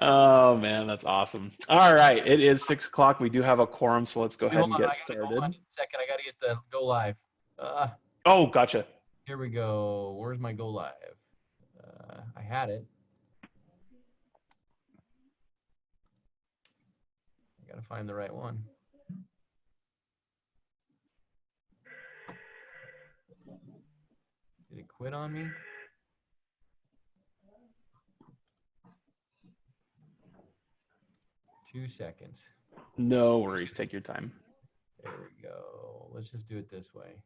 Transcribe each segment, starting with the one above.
Oh man, that's awesome. All right, it is 6 o'clock. We do have a quorum, so let's go ahead Hold and on, get hold started. on a second. I got to get the go live. Oh, gotcha. Here we go. Where's my go live? I had it. I got to find the right one. Did it quit on me? Two seconds. No worries. Take your time. There we go. Let's just do it this way.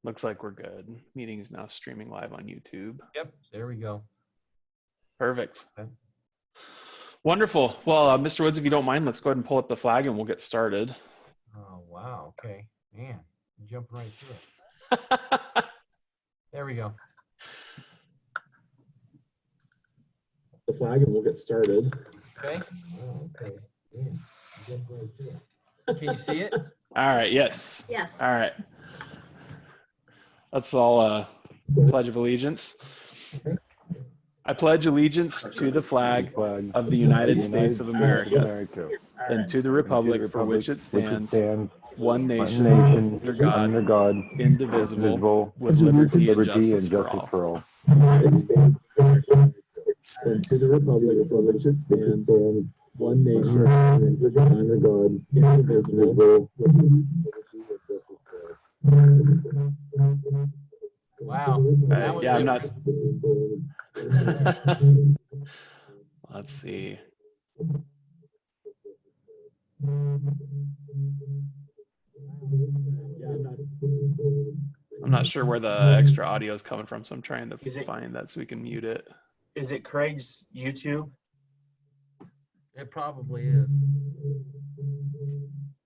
Looks like we're good. Meeting is now streaming live on YouTube. Yep, there we go. Perfect. Okay. Wonderful. Well, Mr. Woods, if you don't mind, let's go ahead and pull up the flag and we'll get started. Oh, wow. Okay. Man, you jumped right through it. There we go. The flag and we'll get started. Okay. Oh, okay. Man, you jumped right through it. Can you see it? All right. Yes. Yes. All right. Let's all pledge of allegiance. I pledge allegiance to the flag of the United States of America and to the republic for which it stands, one nation, under God, indivisible, with liberty and justice for all. And to the republic for which it stands, one nation, under God, indivisible, with liberty and justice for all. Wow. That was Yeah, I'm different. not. Let's see. I'm not sure where the extra audio is coming from, so I'm trying to find that so we can mute it. Is it Craig's YouTube? It probably is.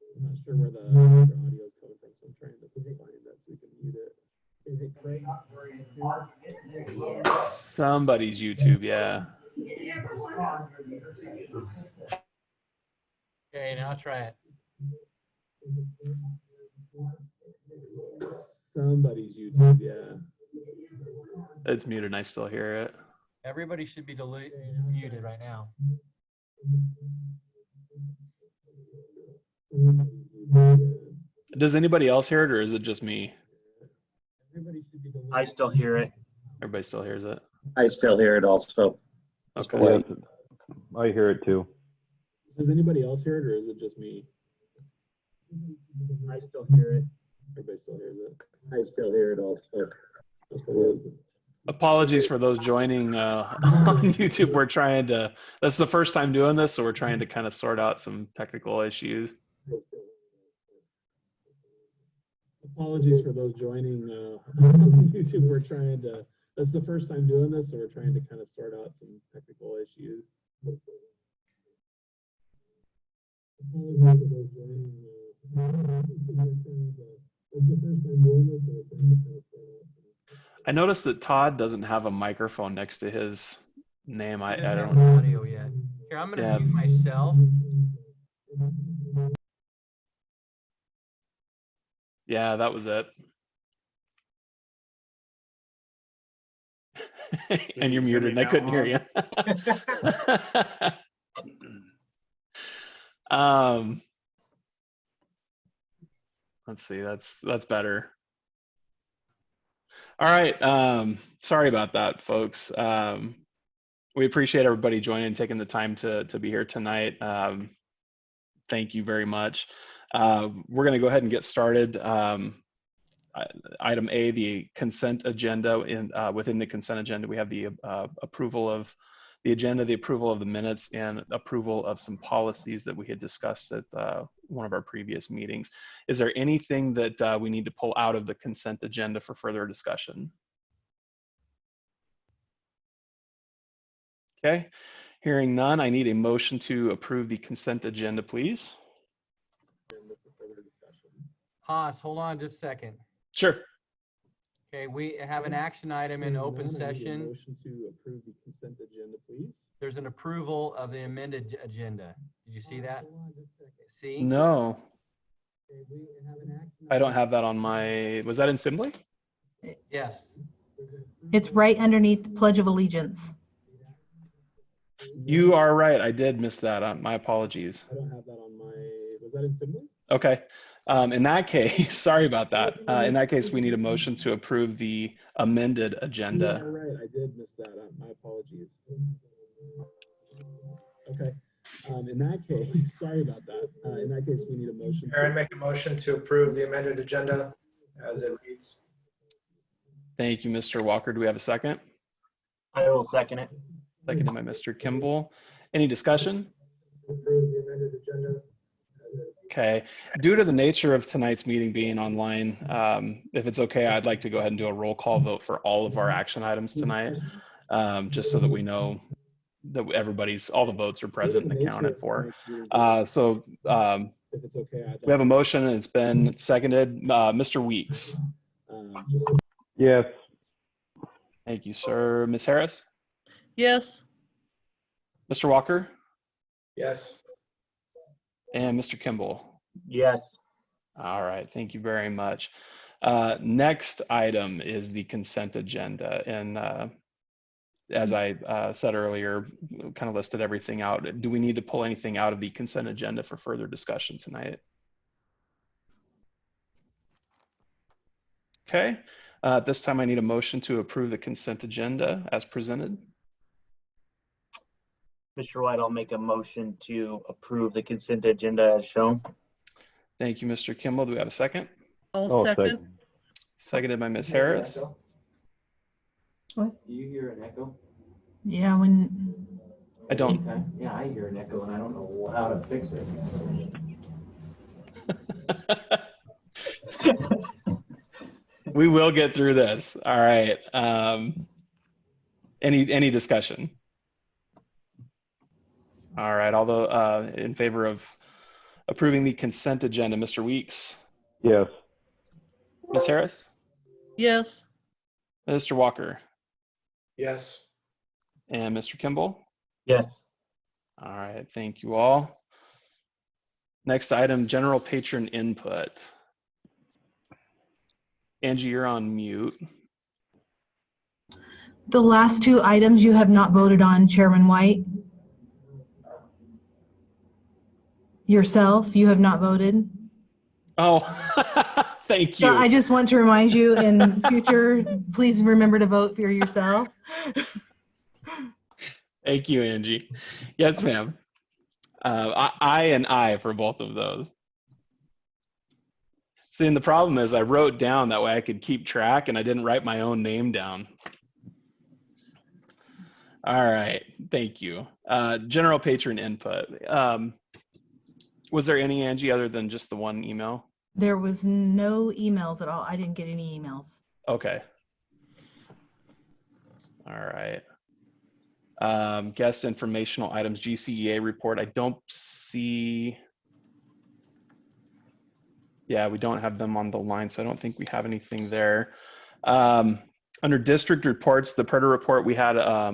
I'm not sure where the extra audio is coming from, so I'm trying to find that so we can mute it. Is it Craig? Somebody's YouTube, yeah. Okay, now try it. Somebody's YouTube, yeah. It's muted and I still hear it. Everybody should be muted right now. Does anybody else hear it, or is it just me? I still hear it. Everybody still hears it? I still hear it also. Okay. Yes, I hear it too. Does anybody else hear it, or is it just me? I still hear it. Everybody still hears it? I still hear it also. Apologies for those joining on YouTube. We're trying to, that's the first time doing this, so we're trying to kind of sort out some technical issues. Apologies for those joining on YouTube. We're trying to, that's the first time doing this, so we're trying to kind of sort out some technical issues. Apologies for those joining on YouTube. It's the first time doing this, so we're trying to kind of sort out some. I noticed that Todd doesn't have a microphone next to his name. I don't have audio yet. Here, I'm gonna mute myself. Yeah, that was it. And you're muted and I couldn't hear you. Let's see, that's better. All right, sorry about that, folks. We appreciate everybody joining and taking the time to be here tonight. Thank you very much. We're gonna go ahead and get started. Item A, the consent agenda. Within the consent agenda, we have the approval of the agenda, the approval of the minutes, and approval of some policies that we had discussed at one of our previous meetings. Is there anything that we need to pull out of the consent agenda for further discussion? Okay, hearing none, I need a motion to approve the consent agenda, please. Haas, hold on just a second. Sure. Okay, we have an action item in open Seeing none, I need a session. Motion to approve the consent agenda, please. There's an approval of the amended agenda. Did you see that? See? No, I don't have that on my, was that in Assembly? Yes. It's right underneath the Pledge of Allegiance. You are right. I did miss that. My apologies. I don't have that on my, was that in Assembly? Okay. In that case, sorry about that. In that case, we need a motion to approve the amended agenda. You are right. I did miss that. My apologies. Okay. In that case, sorry about that. In that case, we need a motion. Aaron, make a motion to approve the amended agenda as it reads. Thank you, Mr. Walker. Do we have a second? I will second it. Seconded by Mr. Kimball. Any discussion? Approve the amended agenda. Okay. Due to the nature of tonight's meeting being online, if it's okay, I'd like to go ahead and do a roll call vote for all of our action items tonight, just so that we know that all the votes are present and accounted for. So if it's okay, we have a motion and it's been seconded. Mr. Weeks. Yes. Thank you, sir. Ms. Harris? Yes. Mr. Walker? Yes. And Mr. Kimball? Yes. All right, thank you very much. Next item is the consent agenda. And as I said earlier, kind of listed everything out. Do we need to pull anything out of the consent agenda for further discussion tonight? Okay, at this time I need a motion to approve the consent agenda as presented. Mr. White, I'll make a motion to approve the consent agenda as shown. Thank you, Mr. Kimball. Do we have a second? I'll second. Seconded by Ms. Harris. What? Do you hear an echo? Yeah, when I don't. Okay. Yeah, I hear an echo and I don't know how to fix it. We will get through this. All right. Any discussion? All right. Although in favor of approving the consent agenda, Mr. Weeks, Yes. Ms. Harris, yes. Mr. Walker, Yes. and Mr. Kimball. Yes. All right. Thank you all. Next item, general patron input. Angie, you're on mute. The last two items you have not voted on, Chairman White. Yourself, you have not voted. Oh, thank you. So I just want to remind you in future, please remember to vote for yourself. Thank you, Angie. Yes, ma'am. I for both of those. See, and the problem is I wrote down that way I could keep track and I didn't write my own name down. All right, thank you. General patron input. Was there any, Angie, other than just the one email? There was no emails at all. I didn't get any emails. Okay. All right. Guest informational items, GCEA report. I don't see. Yeah, we don't have them on the line, so I don't think we have anything there. Under district reports, the PERDA report, we had a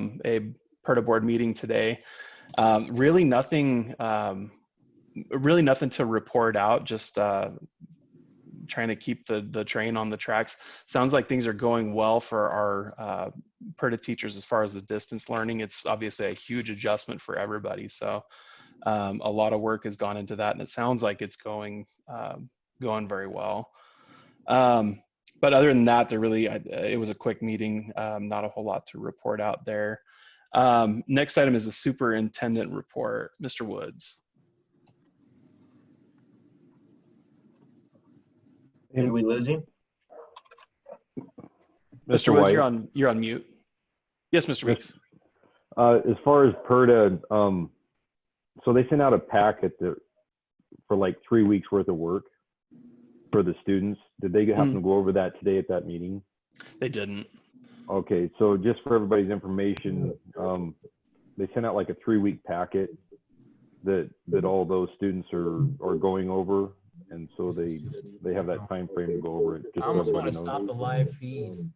PERDA board meeting today. Really nothing to report out, just trying to keep the train on the tracks. Sounds like things are going well for our PERDA teachers as far as the distance learning. It's obviously a huge adjustment for everybody. So a lot of work has gone into that, and it sounds like it's going very well. But other than that, it was a quick meeting, not a whole lot to report out there. Next item is the superintendent report. Mr. Woods. Did we lose him? Mr. Woods, you're on mute. Yes, Mr. Weeks. As far as PERDA, so they sent out a packet for like 3 weeks worth of work for the students. Did they happen to go over that today at that meeting? They didn't. Okay, so just for everybody's information, they sent out like a 3-week packet that all those students are going over, and so they have that time frame to go over it. Just I so almost want to everybody stop knows. the live feed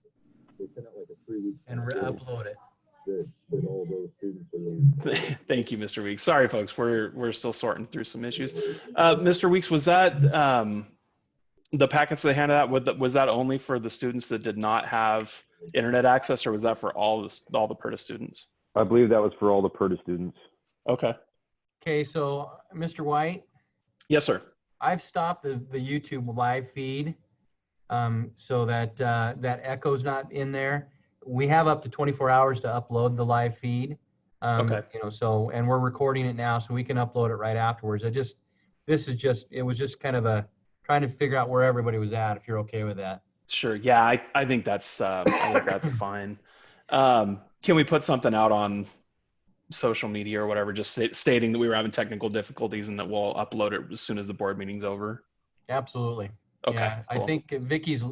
and re-upload it. Thank you, Mr. Weeks. Sorry, folks, we're still sorting through some issues. Mr. Weeks, was that the packets they handed out? Was that only for the students that did not have internet access, or was that for all the PERTA students? I believe that was for all the PERTA students. Okay. Okay, so Mr. White, Yes, sir. I've stopped the YouTube live feed so that that echo's not in there. We have up to 24 hours to upload the live feed. Okay. You know, so, and we're recording it now, so we can upload it right afterwards. It was just kind of trying to figure out where everybody was at, if you're okay with that. Sure. Yeah, I think that's fine. Can we put something out on social media or whatever, just stating that we were having technical difficulties and that we'll upload it as soon as the board meeting's over? Absolutely. Okay. Yeah, Cool. I think Vicky's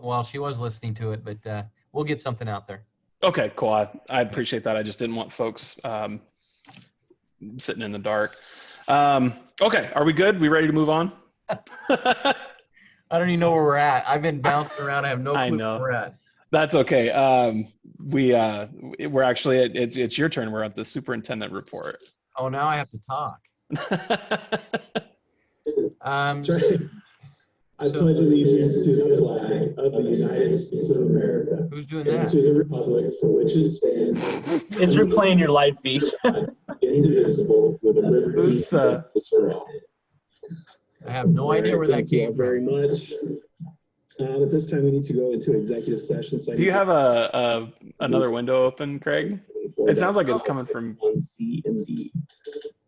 well, she was listening to it, but we'll get something out there. Okay, cool. I appreciate that. I just didn't want folks sitting in the dark. Okay, are we good? We ready to move on? I don't even know where we're at. I've been bouncing around. I have no I clue know. where we're at. That's okay. We're actually it's your turn. We're at the superintendent report. Oh, now I have to talk. That's right. I So- pledge allegiance to the flag of the United States of America Who's doing and that? to the republic for which it stands, It's replaying your live feed. indivisible, with a liberty Who's, and justice for all. I have no idea where that Thank you all came very from. much. At this time, we need to go into executive session. So I Do you need have another window open, Craig? to- It sounds like it's coming from. On C and D.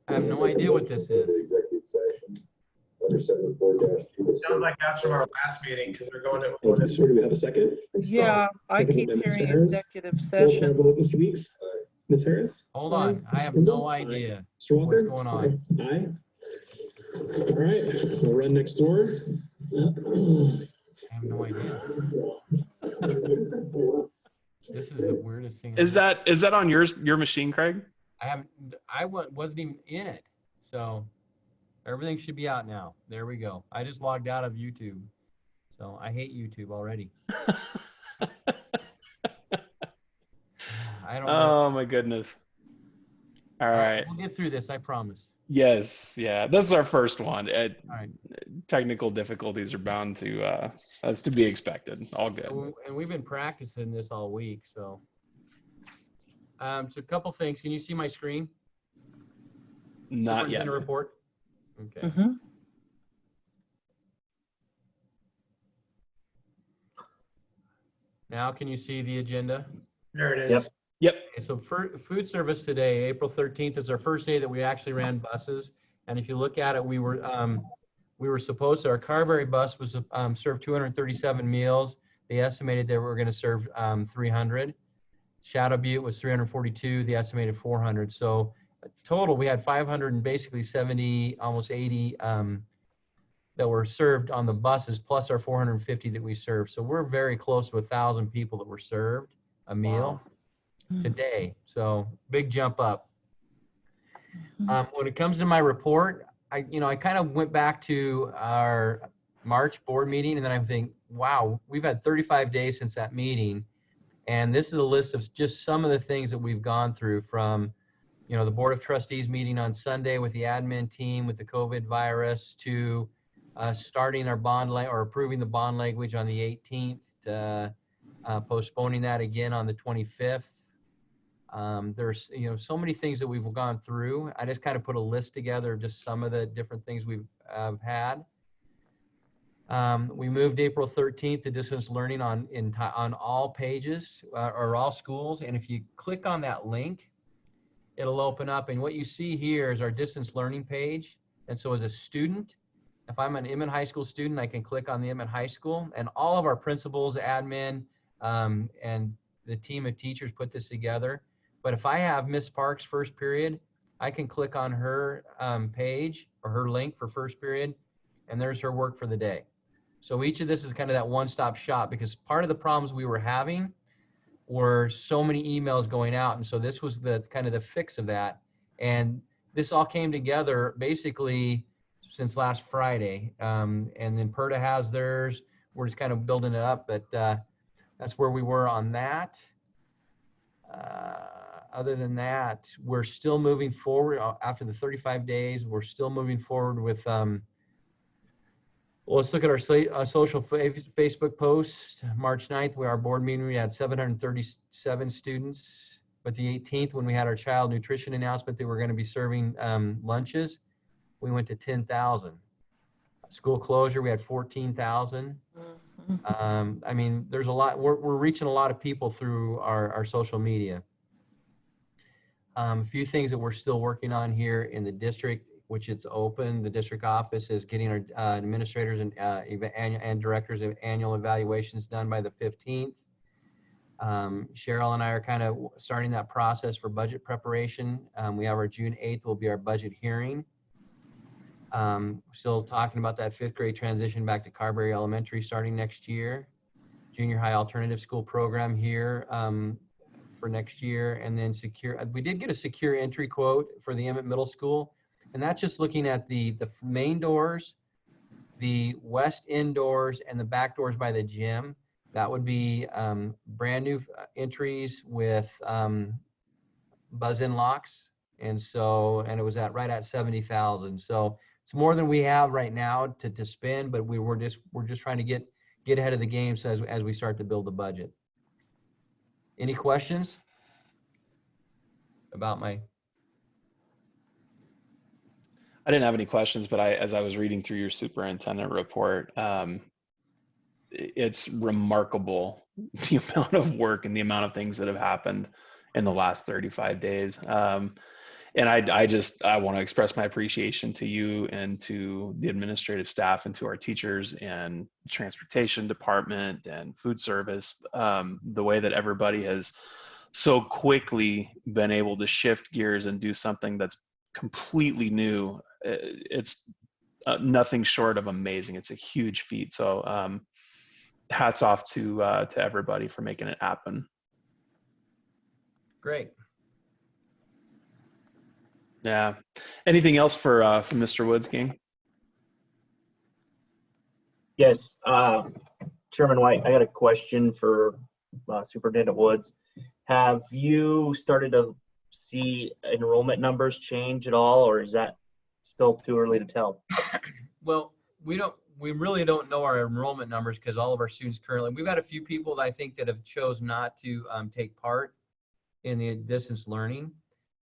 I have no idea what this is. Executive session. Under 7.4-2. Sounds like that's from our last meeting because we're going to. Thank you, sir. Do we have a second? Yeah, I Second keep by Ms. hearing Harris. executive Roll call session. vote, Mr. Weeks? Ms. Harris? Hold on. I have no idea. Mr. Walker? What's going on? Aye. All right, we'll run next door. I have no idea. This is the weirdest thing. Is that on your machine, Craig? I wasn't even in it. So everything should be out now. There we go. I just logged out of YouTube. So I hate YouTube already. I don't know. Oh my goodness. All All right. We'll get through this, I promise. Yes. Yeah. This is our first one. All right. Technical difficulties are bound to that's to be expected. All good. And we've been practicing this all week, so. So a couple things. Can you see my screen? Not yet. Superintendent report? Okay. Mhm. Now can you see the agenda? There it is. Yep. Yep. Okay, so for food service today, April 13th is our first day that we actually ran buses. And if you look at it, we were supposed to, our Carberry bus was served 237 meals. They estimated they were going to serve 300. Shadow Butte was 342. They estimated 400. So total, we had 500 and basically 70, almost 80 that were served on the buses, plus our 450 that we served. So we're very close to 1,000 people that were served a meal today. So big jump up. When it comes to my report, I kind of went back to our March board meeting, and then I'm thinking, wow, we've had 35 days since that meeting. And this is a list of just some of the things that we've gone through, from, the Board of Trustees meeting on Sunday with the admin team with the COVID virus, to starting our or approving the bond language on the 18th, to postponing that again on the 25th. There's, so many things that we've gone through. I just kind of put a list together of just some of the different things we've had. We moved April 13th to distance learning on all pages or all schools. And if you click on that link, it'll open up. And what you see here is our distance learning page. And so as a student, if I'm an Emmett High School student, I can click on the Emmett High School, and all of our principals, admin, and the team of teachers put this together. But if I have Miss Parks' first period, I can click on her page or her link for first period, and there's her work for the day. So each of this is kind of that one-stop shop, because part of the problems we were having were so many emails going out. And so this was the kind of the fix of that. And this all came together basically since last Friday. And then PERDA has theirs. We're just kind of building it up, but that's where we were on that. Other than that, we're still moving forward after the 35 days. We're still moving forward with, well, let's look at our social Facebook post. March 9th, our board meeting, we had 737 students. But the 18th, when we had our child nutrition announcement that we're going to be serving lunches, we went to 10,000. School closure, we had 14,000. I mean, there's a lot, we're reaching a lot of people through our social media. A few things that we're still working on here in the district, which it's open. The district office is getting our administrators and directors of annual evaluations done by the 15th. Cheryl and I are kind of starting that process for budget preparation. We have our June 8th will be our budget hearing. Still talking about that 5th grade transition back to Carberry Elementary starting next year. Junior high alternative school program here for next year. And then we did get a secure entry quote for the Emmett Middle School. And that's just looking at the main doors, the west end doors, and the back doors by the gym. That would be brand new entries with buzz-in locks. And it was right at 70,000. So it's more than we have right now to spend, but we're just trying to get ahead of the game so as we start to build the budget. Any questions about my? I didn't have any questions, but as I was reading through your superintendent report, it's remarkable the amount of work and the amount of things that have happened in the last 35 days. And I want to express my appreciation to you and to the administrative staff and to our teachers and transportation department and food service, the way that everybody has so quickly been able to shift gears and do something that's completely new. It's nothing short of amazing. It's a huge feat. So hats off to everybody for making it happen. Great. Yeah. Anything else for Mr. Woods, King? Yes, Chairman White, I got a question for Superintendent Woods. Have you started to see enrollment numbers change at all, or is that still too early to tell? Well, we really don't know our enrollment numbers because all of our students currently, we've had a few people that I think that have chose not to take part in the distance learning.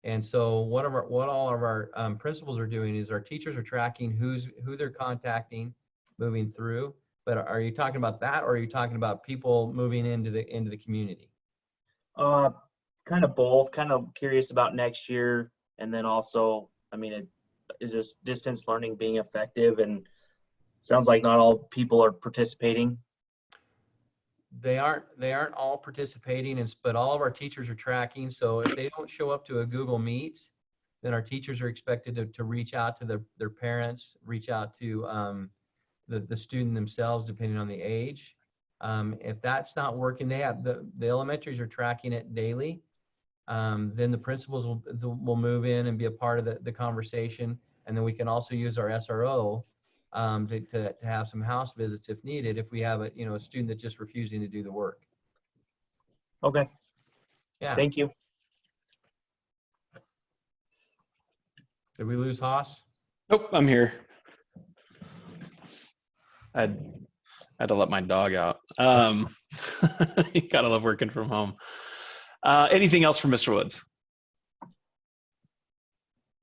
And so what all of our principals are doing is our teachers are tracking who they're contacting moving through. But are you talking about that, or are you talking about people moving into the community? Kind of both. Kind of curious about next year, and then also, I mean, is this distance learning being effective? And sounds like not all people are participating. They aren't all participating, but all of our teachers are tracking. So if they don't show up to a Google Meet, then our teachers are expected to reach out to their parents, reach out to the student themselves, depending on the age. If that's not working, the elementaries are tracking it daily. Then the principals will move in and be a part of the conversation. And then we can also use our SRO to have some house visits if needed, if we have a student that's just refusing to do the work. Okay. Yeah. Thank you. Did we lose Haas? Nope, I'm here. I had to let my dog out. You gotta love working from home. Anything else from Mr. Woods?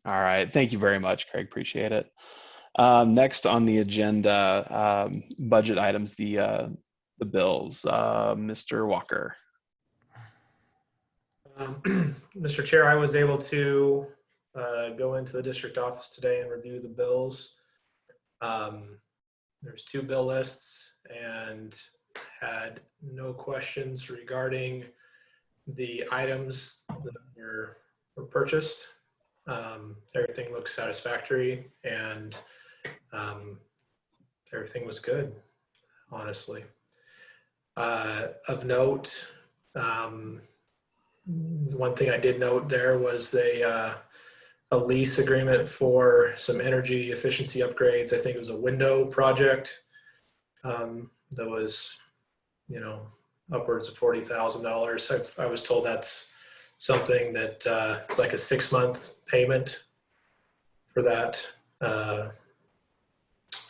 All right, thank you very much, Craig. Appreciate it. Next on the agenda, budget items, the bills. Mr. Walker. Mr. Chair, I was able to go into the district office today and review the bills. There's 2 bill lists and had no questions regarding the items that were purchased. Everything looks satisfactory, and everything was good, honestly. Of note, one thing I did note there was a lease agreement for some energy efficiency upgrades. I think it was a window project that was, upwards of $40,000. I was told that's something that it's like a 6-month payment for that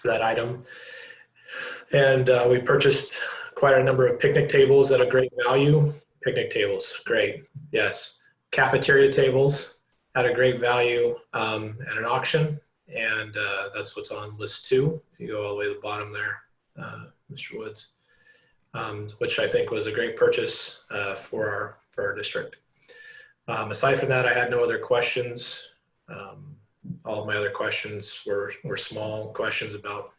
item. And we purchased quite a number of picnic tables at a great value. Picnic tables, great, yes. Cafeteria tables at a great value at an auction. And that's what's on list 2. If you go all the way to the bottom there, Mr. Woods, which I think was a great purchase for our district. Aside from that, I had no other questions. All of my other questions were small questions about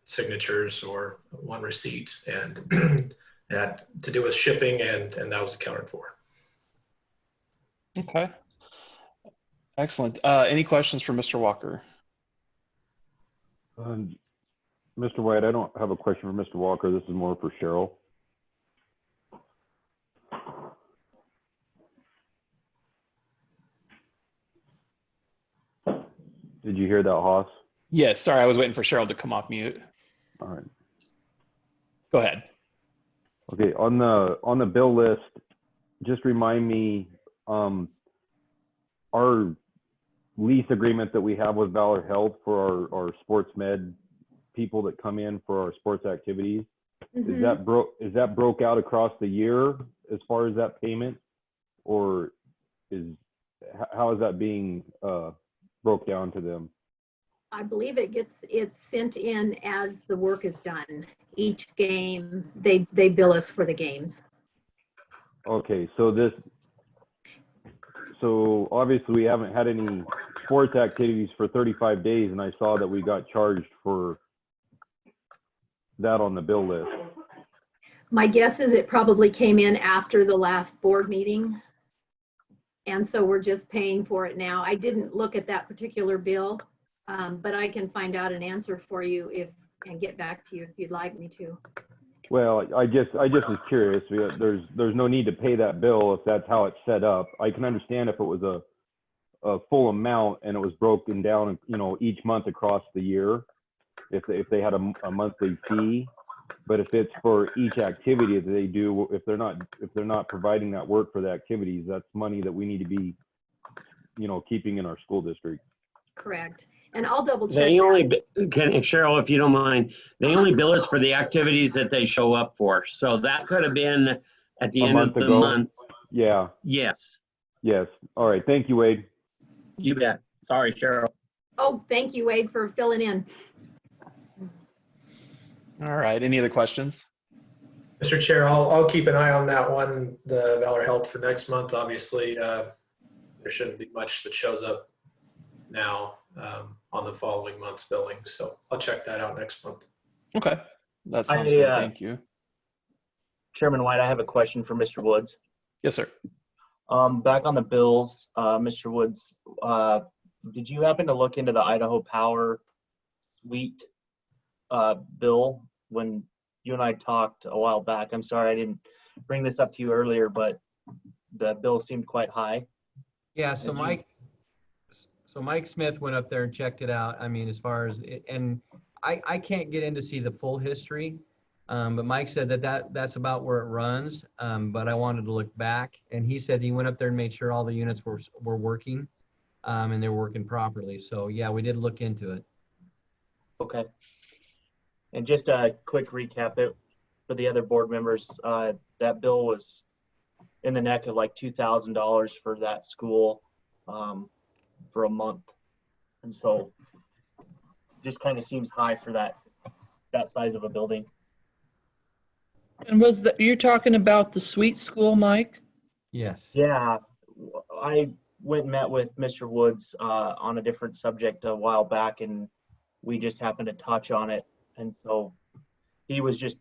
signatures or one receipt, and had to do with shipping, and that was accounted for. Okay. Excellent. Any questions for Mr. Walker? Mr. White, I don't have a question for Mr. Walker. This is more for Cheryl. Did you hear that, Haas? Yes, sorry, I was waiting for Cheryl to come off mute. All right. Go ahead. Okay, on the bill list, just remind me, our lease agreement that we have with Valor Health for our sports med people that come in for our sports activities, is that broke out across the year as far as that payment, or how is that being broke down to them? I believe it's sent in as the work is done. Each game, they bill us for the games. Okay, so obviously we haven't had any sports activities for 35 days, and I saw that we got charged for that on the bill list. My guess is it probably came in after the last board meeting. And so we're just paying for it now. I didn't look at that particular bill, but I can find out an answer for you and get back to you if you'd like me to. Well, I just was curious. There's no need to pay that bill if that's how it's set up. I can understand if it was a full amount and it was broken down, each month across the year, if they had a monthly fee. But if it's for each activity that they do, if they're not providing that work for the activities, that's money that we need to be, keeping in our school district. Correct. And I'll double check. Cheryl, if you don't mind, they only bill us for the activities that they show up for. So that could have been at the end of the month. Yeah. Yes. Yes. All right. Thank you, Wade. You bet. Sorry, Cheryl. Oh, thank you, Wade, for filling in. All right. Any other questions? Mr. Chair, I'll keep an eye on that one, the Valor Health for next month. Obviously, there shouldn't be much that shows up now on the following month's billing. So I'll check that out next month. Okay. That sounds good. Thank you. Chairman White, I have a question for Mr. Woods. Yes, sir. Back on the bills, Mr. Woods, did you happen to look into the Idaho Power Suite bill when you and I talked a while back? I'm sorry I didn't bring this up to you earlier, but the bill seemed quite high. Yeah, so Mike Smith went up there and checked it out. I mean, as far as it, and I can't get in to see the full history, but Mike said that's about where it runs. But I wanted to look back, and he said he went up there and made sure all the units were working, and they were working properly. So yeah, we did look into it. Okay. And just a quick recap for the other board members, that bill was in the neck of like $2,000 for that school for a month. And so just kind of seems high for that size of a building. And you're talking about the suite school, Mike? Yes. Yeah, I went and met with Mr. Woods on a different subject a while back, and we just happened to touch on it. And so he was just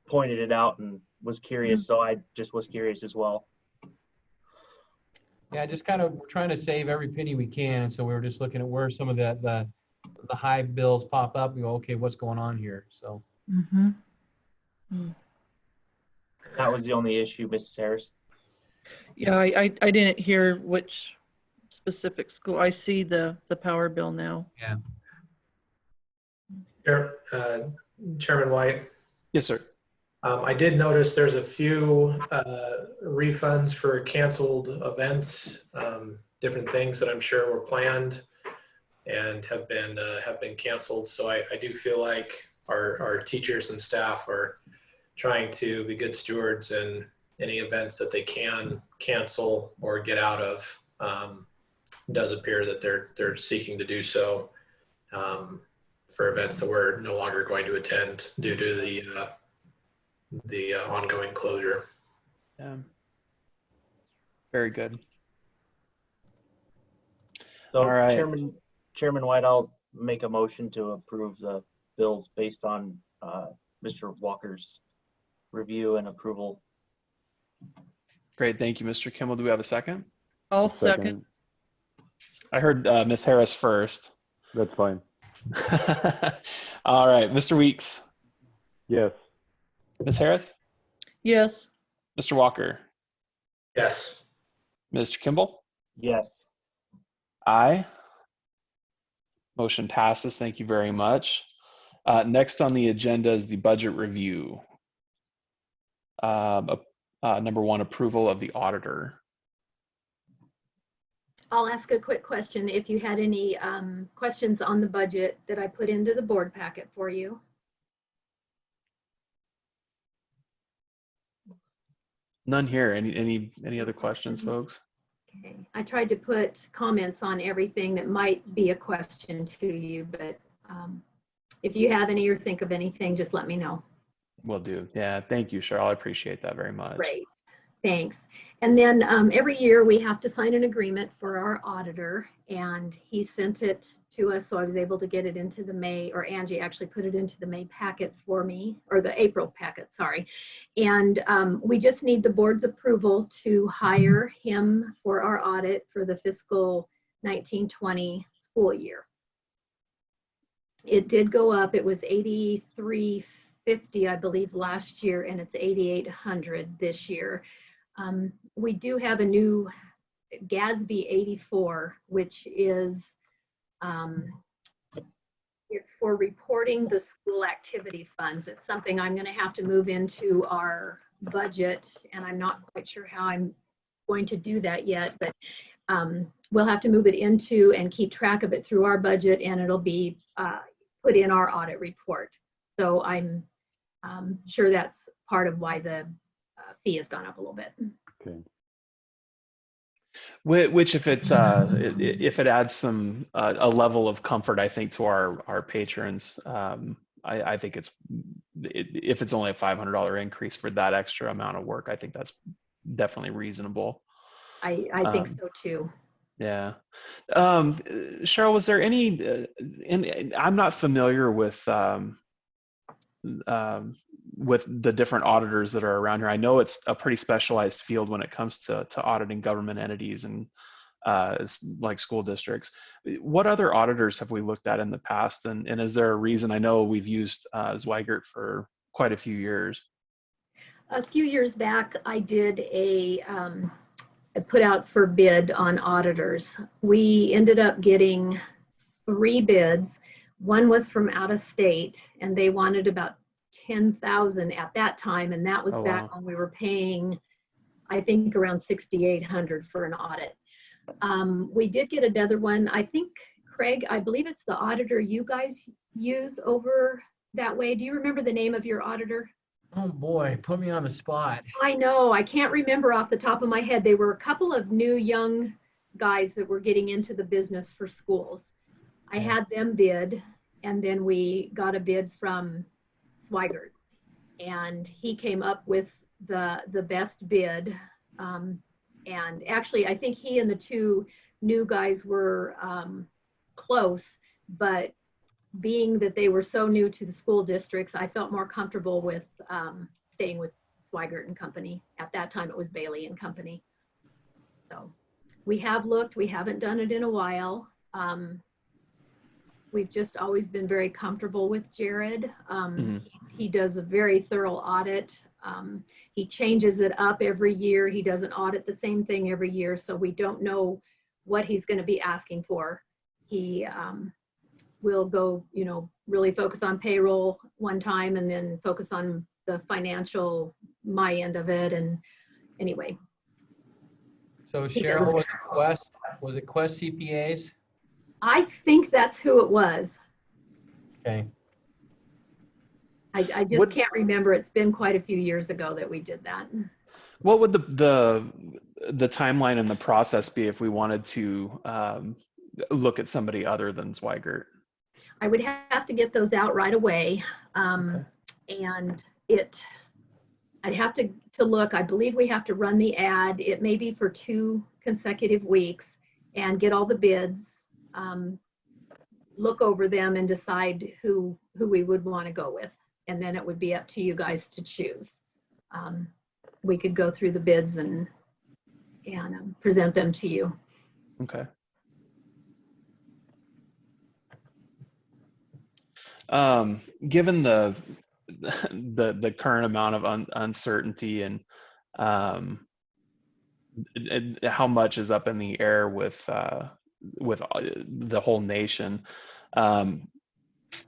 pointed it out and was curious. So I just was curious as well. Yeah, just kind of trying to save every penny we can. And so we were just looking at where some of the high bills pop up. We go, okay, what's going on here? So. That was the only issue, Mrs. Harris. Yeah, I didn't hear which specific school. I see the power bill now. Yeah. Chairman White, Yes, sir. I did notice there's a few refunds for canceled events, different things that I'm sure were planned and have been canceled. So I do feel like our teachers and staff are trying to be good stewards in any events that they can cancel or get out of. It does appear that they're seeking to do so for events that we're no longer going to attend due to the ongoing closure. Yeah. Very good. So All right. Chairman White, I'll make a motion to approve the bills based on Mr. Walker's review and approval. Great. Thank you, Mr. Kimball. Do we have a second? I'll second. I heard Ms. Harris first. That's fine. All right. Mr. Weeks. Yes. Ms. Harris? Yes. Mr. Walker? Yes. Mr. Kimball? Yes. Aye. Motion passes. Thank you very much. Next on the agenda is the budget review. Number one, approval of the auditor. I'll ask a quick question. If you had any questions on the budget that I put into the board packet for you. None here. Any other questions, folks? Okay. I tried to put comments on everything that might be a question to you, but if you have any or think of anything, just let me know. Will do. Yeah. Thank you, Cheryl. I appreciate that very much. Great. Thanks. And then every year we have to sign an agreement for our auditor, and he sent it to us, so I was able to get it into the May, or Angie actually put it into the May packet for me, or the April packet, sorry. And we just need the board's approval to hire him for our audit for the fiscal 1920 school year. It did go up. It was $8,350, I believe, last year, and it's $8,800 this year. We do have a new GASB 84, which is it's for reporting the school activity funds. It's something I'm going to have to move into our budget, and I'm not quite sure how I'm going to do that yet, but we'll have to move it into and keep track of it through our budget, and it'll be put in our audit report. So I'm sure that's part of why the fee has gone up a little bit. Okay. Which if it adds some a level of comfort, I think, to our patrons, I think if it's only a $500 increase for that extra amount of work, I think that's definitely reasonable. I think so too. Yeah. Cheryl, was there any, and I'm not familiar with the different auditors that are around here. I know it's a pretty specialized field when it comes to auditing government entities and like school districts. What other auditors have we looked at in the past? And is there a reason? I know we've used Zweigert for quite a few years. A few years back, I did I put out for bid on auditors. We ended up getting 3 bids. One was from out of state, and they wanted about $10,000 at that time, and that was back when we were paying, I think, around $6,800 for an audit. We did get another one. I think, Craig, I believe it's the auditor you guys use over that way. Do you remember the name of your auditor? Oh boy, put me on the spot. I know, I can't remember off the top of my head. They were a couple of new young guys that were getting into the business for schools. I had them bid, and then we got a bid from Zweigert, and he came up with the best bid. And actually, I think he and the 2 new guys were close, but being that they were so new to the school districts, I felt more comfortable with staying with Zweigert and Company. At that time, it was Bailey and Company. So we have looked. We haven't done it in a while. We've just always been very comfortable with Jared. He does a very thorough audit. He changes it up every year. He doesn't audit the same thing every year, so we don't know what he's going to be asking for. He will go, really focus on payroll one time and then focus on the financial, my end of it. And anyway. So Cheryl, was it Quest CPAs? I think that's who it was. Okay. I just can't remember. It's been quite a few years ago that we did that. What would the timeline and the process be if we wanted to look at somebody other than Zweigert? I would have to get those out right away. And I'd have to look. I believe we have to run the ad. It may be for 2 consecutive weeks and get all the bids, look over them and decide who we would want to go with. And then it would be up to you guys to choose. We could go through the bids and present them to you. Okay. Given the current amount of uncertainty and how much is up in the air with the whole nation,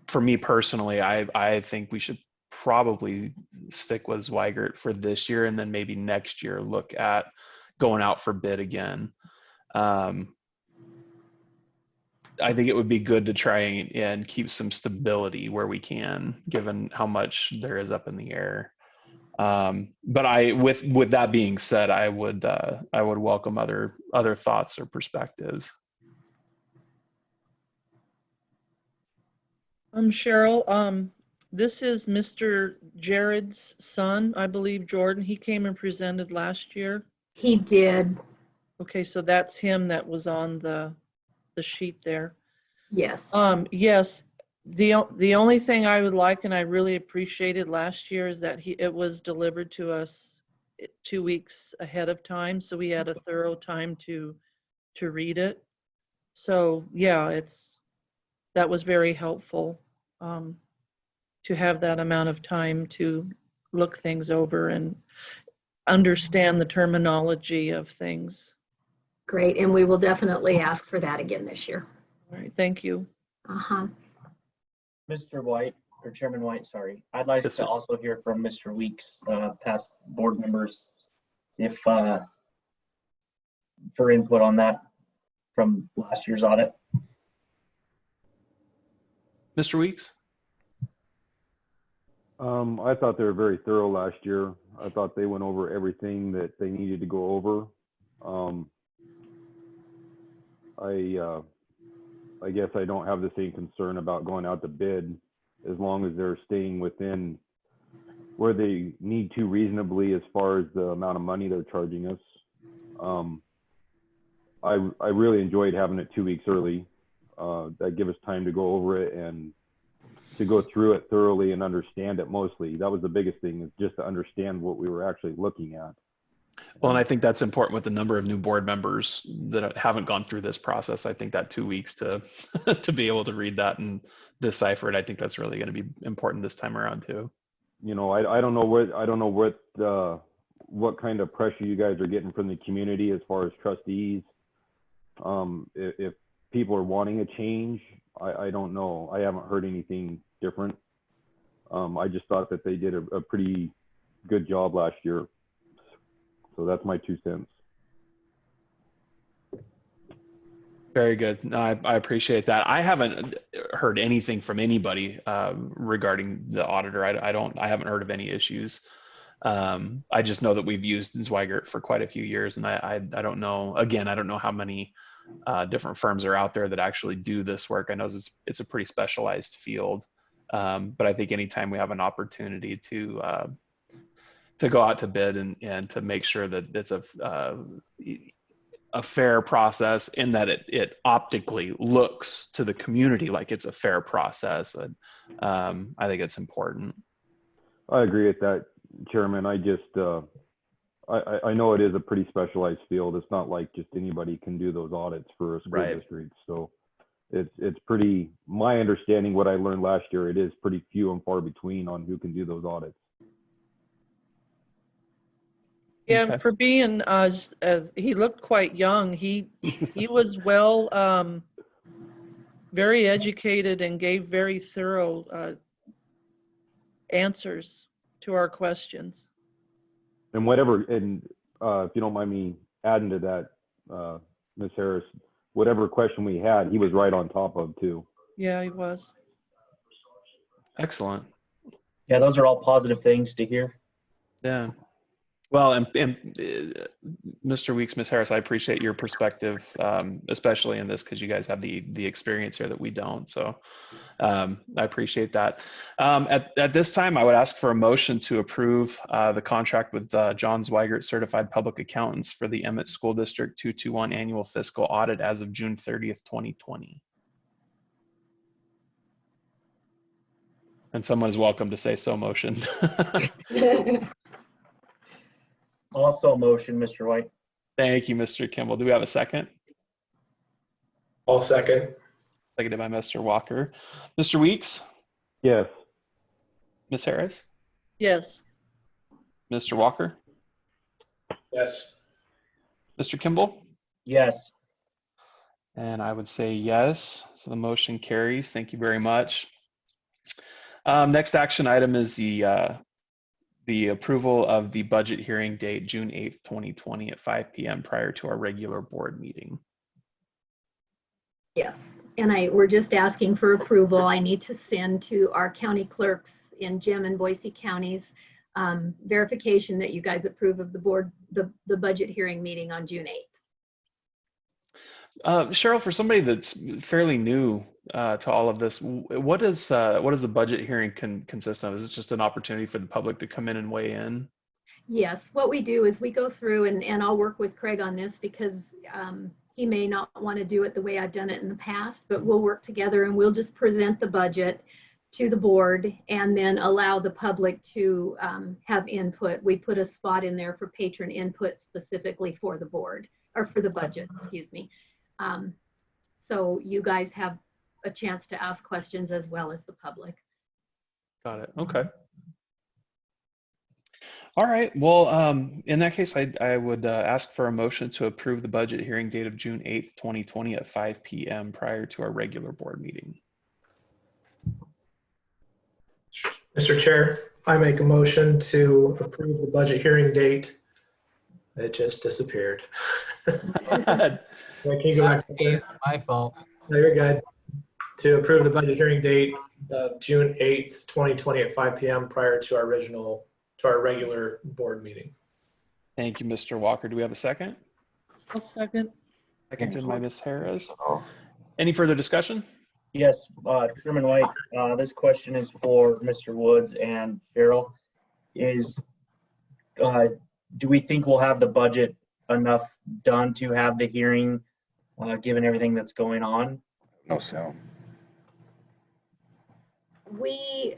for me personally, I think we should probably stick with Zweigert for this year, and then maybe next year look at going out for bid again. I think it would be good to try and keep some stability where we can, given how much there is up in the air. But with that being said, I would welcome other thoughts or perspectives. Cheryl, this is Mr. Jared's son, I believe, Jordan. He came and presented last year. He did. Okay, so that's him that was on the sheet there. Yes. Yes. The only thing I would like, and I really appreciated last year, is that it was delivered to us 2 weeks ahead of time, so we had a thorough time to read it. So yeah, that was very helpful to have that amount of time to look things over and understand the terminology of things. Great, and we will definitely ask for that again this year. All right, thank you. Mr. White, or Chairman White, sorry. I'd like to also hear from Mr. Weeks, past board members, if for input on that from last year's audit. Mr. Weeks? I thought they were very thorough last year. I thought they went over everything that they needed to go over. I guess I don't have the same concern about going out to bid, as long as they're staying within where they need to reasonably as far as the amount of money they're charging us. I really enjoyed having it 2 weeks early. That give us time to go over it and to go through it thoroughly and understand it mostly. That was the biggest thing, is just to understand what we were actually looking at. Well, and I think that's important with the number of new board members that haven't gone through this process. I think that 2 weeks to to be able to read that and decipher it, I think that's really going to be important this time around too. I don't know what kind of pressure you guys are getting from the community as far as trustees. If people are wanting a change, I don't know. I haven't heard anything different. I just thought that they did a pretty good job last year. So that's my 2 cents. Very good. No, I appreciate that. I haven't heard anything from anybody regarding the auditor. I haven't heard of any issues. I just know that we've used Zweigert for quite a few years, and I don't know. Again, I don't know how many different firms are out there that actually do this work. I know it's a pretty specialized field, but I think anytime we have an opportunity to go out to bid and to make sure that it's a fair process, in that it optically looks to the community like it's a fair process, I think it's important. I agree with that, Chairman. I just I know it is a pretty specialized field. It's not like just anybody can do those audits for a school district. So it's pretty, my understanding, what I learned last year, it is pretty few and far between on who can do those audits. Yeah, Okay. for being, as he looked quite young, he was well, very educated and gave very thorough answers to our questions. And whatever, and if you don't mind me adding to that, Ms. Harris, whatever question we had, he was right on top of too. Yeah, he was. Excellent. Yeah, those are all positive things to hear. Yeah. Well, and Mr. Weeks, Ms. Harris, I appreciate your perspective, especially in this, because you guys have the experience here that we don't. So I appreciate that. At this time, I would ask for a motion to approve the contract with John Zweigert Certified Public Accountants for the Emmett School District 221 Annual Fiscal Audit as of June 30th, 2020. And someone is welcome to say so motion. Also motion, Mr. White. Thank you, Mr. Kimball. Do we have a second? All second. Seconded by Mr. Walker. Mr. Weeks, Yes. Ms. Harris, Yes. Mr. Walker, Yes. Mr. Kimball, Yes. and I would say yes. So the motion carries. Thank you very much. Next action item is the approval of the budget hearing date, June 8th, 2020 at 5 p.m. prior to our regular board meeting. Yes, and we're just asking for approval. I need to send to our county clerks in Gem and Boise counties verification that you guys approve of the budget hearing meeting on June 8th. Cheryl, for somebody that's fairly new to all of this, what does the budget hearing consist of? Is it just an opportunity for the public to come in and weigh in? Yes, what we do is we go through and I'll work with Craig on this because he may not want to do it the way I've done it in the past, but we'll work together and we'll just present the budget to the board and then allow the public to have input. We put a spot in there for patron input specifically for the board, or for the budget, excuse me. So you guys have a chance to ask questions as well as the public. Got it. Okay. All right. Well, in that case, I would ask for a motion to approve the budget hearing date of June 8th, 2020 at 5 p.m. prior to our regular board meeting. Mr. Chair, I make a motion to approve the budget hearing date. It just disappeared. Can you go back? My fault. No, you're good. To approve the budget hearing date of June 8th, 2020 at 5 p.m. prior to our regular board meeting. Thank you, Mr. Walker. Do we have a second? I'll second. Seconded by Ms. Harris. Any further discussion? Yes, Chairman White, this question is for Mr. Woods and Cheryl. Do we think we'll have the budget enough done to have the hearing, given everything that's going on? No, so. We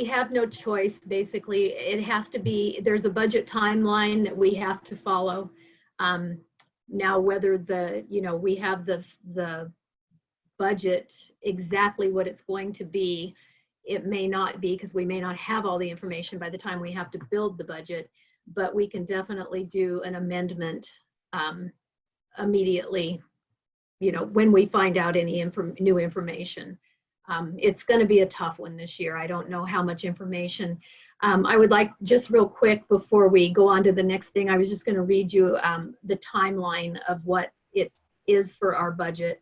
have no choice, basically. It has to be, there's a budget timeline that we have to follow. Now, whether we have the budget exactly what it's going to be, it may not be, because we may not have all the information by the time we have to build the budget, but we can definitely do an amendment immediately, when we find out any new information. It's going to be a tough one this year. I don't know how much information. I would like, just real quick before we go on to the next thing, I was just going to read you the timeline of what it is for our budget.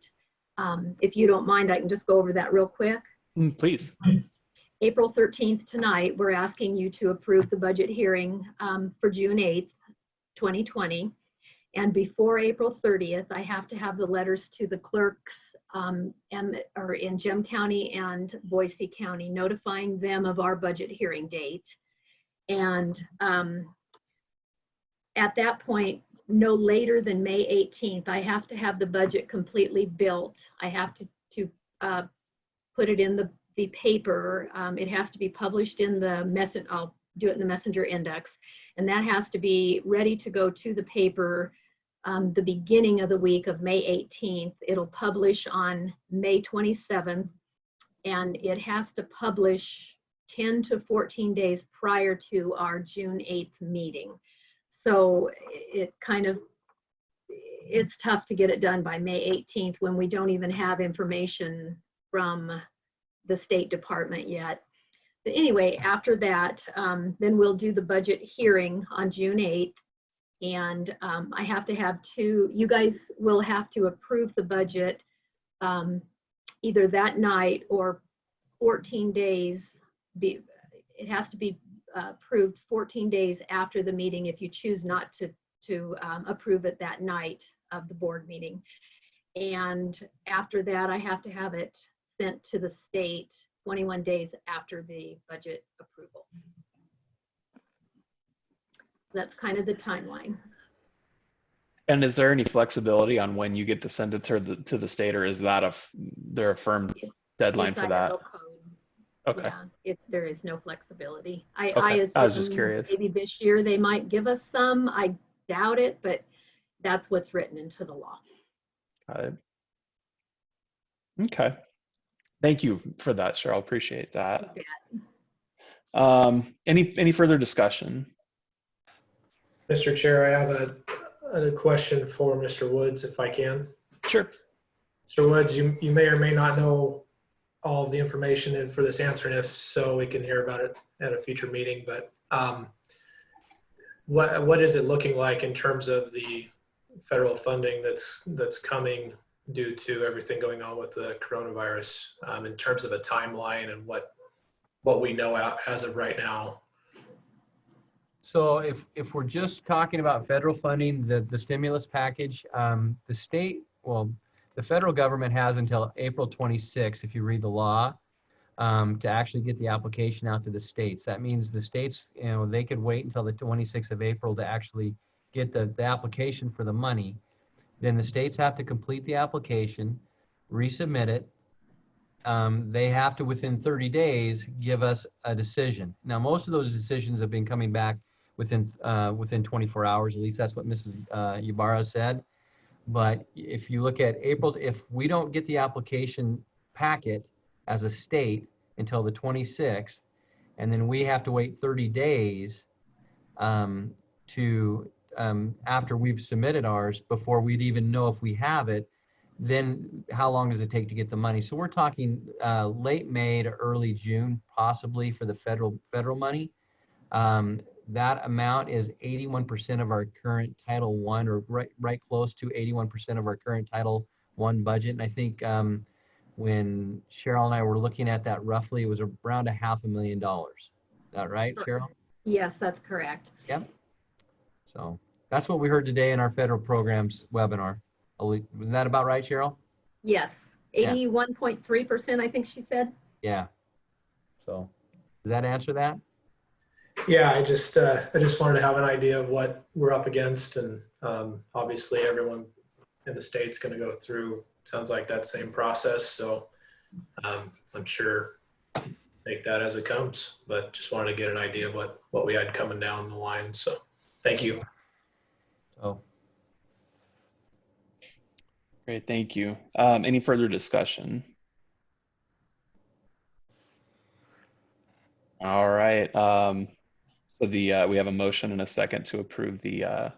If you don't mind, I can just go over that real quick. Please. April 13th tonight, we're asking you to approve the budget hearing for June 8th, 2020. And before April 30th, I have to have the letters to the clerks in Gem County and Boise County, notifying them of our budget hearing date. And at that point, no later than May 18th, I have to have the budget completely built. I have to put it in the paper. It has to be published in the I'll do it in the messenger index, and that has to be ready to go to the paper the beginning of the week of May 18th. It'll publish on May 27th, and it has to publish 10 to 14 days prior to our June 8th meeting. So it kind of, it's tough to get it done by May 18th when we don't even have information from the State Department yet. But anyway, after that, then we'll do the budget hearing on June 8th. And I have to have you guys will have to approve the budget either that night or 14 days. It has to be approved 14 days after the meeting if you choose not to approve it that night of the board meeting. And after that, I have to have it sent to the state 21 days after the budget approval. That's kind of the timeline. And is there any flexibility on when you get to send it to the state, or is that there a firm deadline for that? Idaho code. Okay. Yeah, there is no flexibility. I was just assume curious. maybe this year they might give us some. I doubt it, but that's what's written into the law. Got it. Okay. Thank you for that, Cheryl. Appreciate that. Any further discussion? Mr. Chair, I have a question for Mr. Woods, if I can. Sure. Mr. Woods, you may or may not know all of the information for this answer, and if so, we can hear about it at a future meeting. But what is it looking like in terms of the federal funding that's coming due to everything going on with the coronavirus, in terms of a timeline and what we know as of right now? So if we're just talking about federal funding, the stimulus package, the federal government has until April 26th, if you read the law, to actually get the application out to the states. That means the states, they could wait until the 26th of April to actually get the application for the money. Then the states have to complete the application, resubmit it. They have to, within 30 days, give us a decision. Now, most of those decisions have been coming back within 24 hours. At least that's what Mrs. Ybarra said. But if you look at April, if we don't get the application packet as a state until the 26th, and then we have to wait 30 days after we've submitted ours before we'd even know if we have it, then how long does it take to get the money? So we're talking late May to early June, possibly, for the federal money. That amount is 81% of our current Title I, or right close to 81% of our current Title I budget. And I think when Cheryl and I were looking at that, roughly, it was around $500,000. Is that right, Cheryl? Yes, that's correct. Yep. So that's what we heard today in our federal programs webinar. Was that about right, Cheryl? Yes, 81.3%, I think she said. Yeah. So does that answer that? Yeah, I just wanted to have an idea of what we're up against, and obviously everyone in the state's going to go through, sounds like, that same process. So I'm sure take that as it comes, but just wanted to get an idea of what we had coming down the line. So thank you. Oh, Great, thank you. Any further discussion? All right. So we have a motion and a second to approve the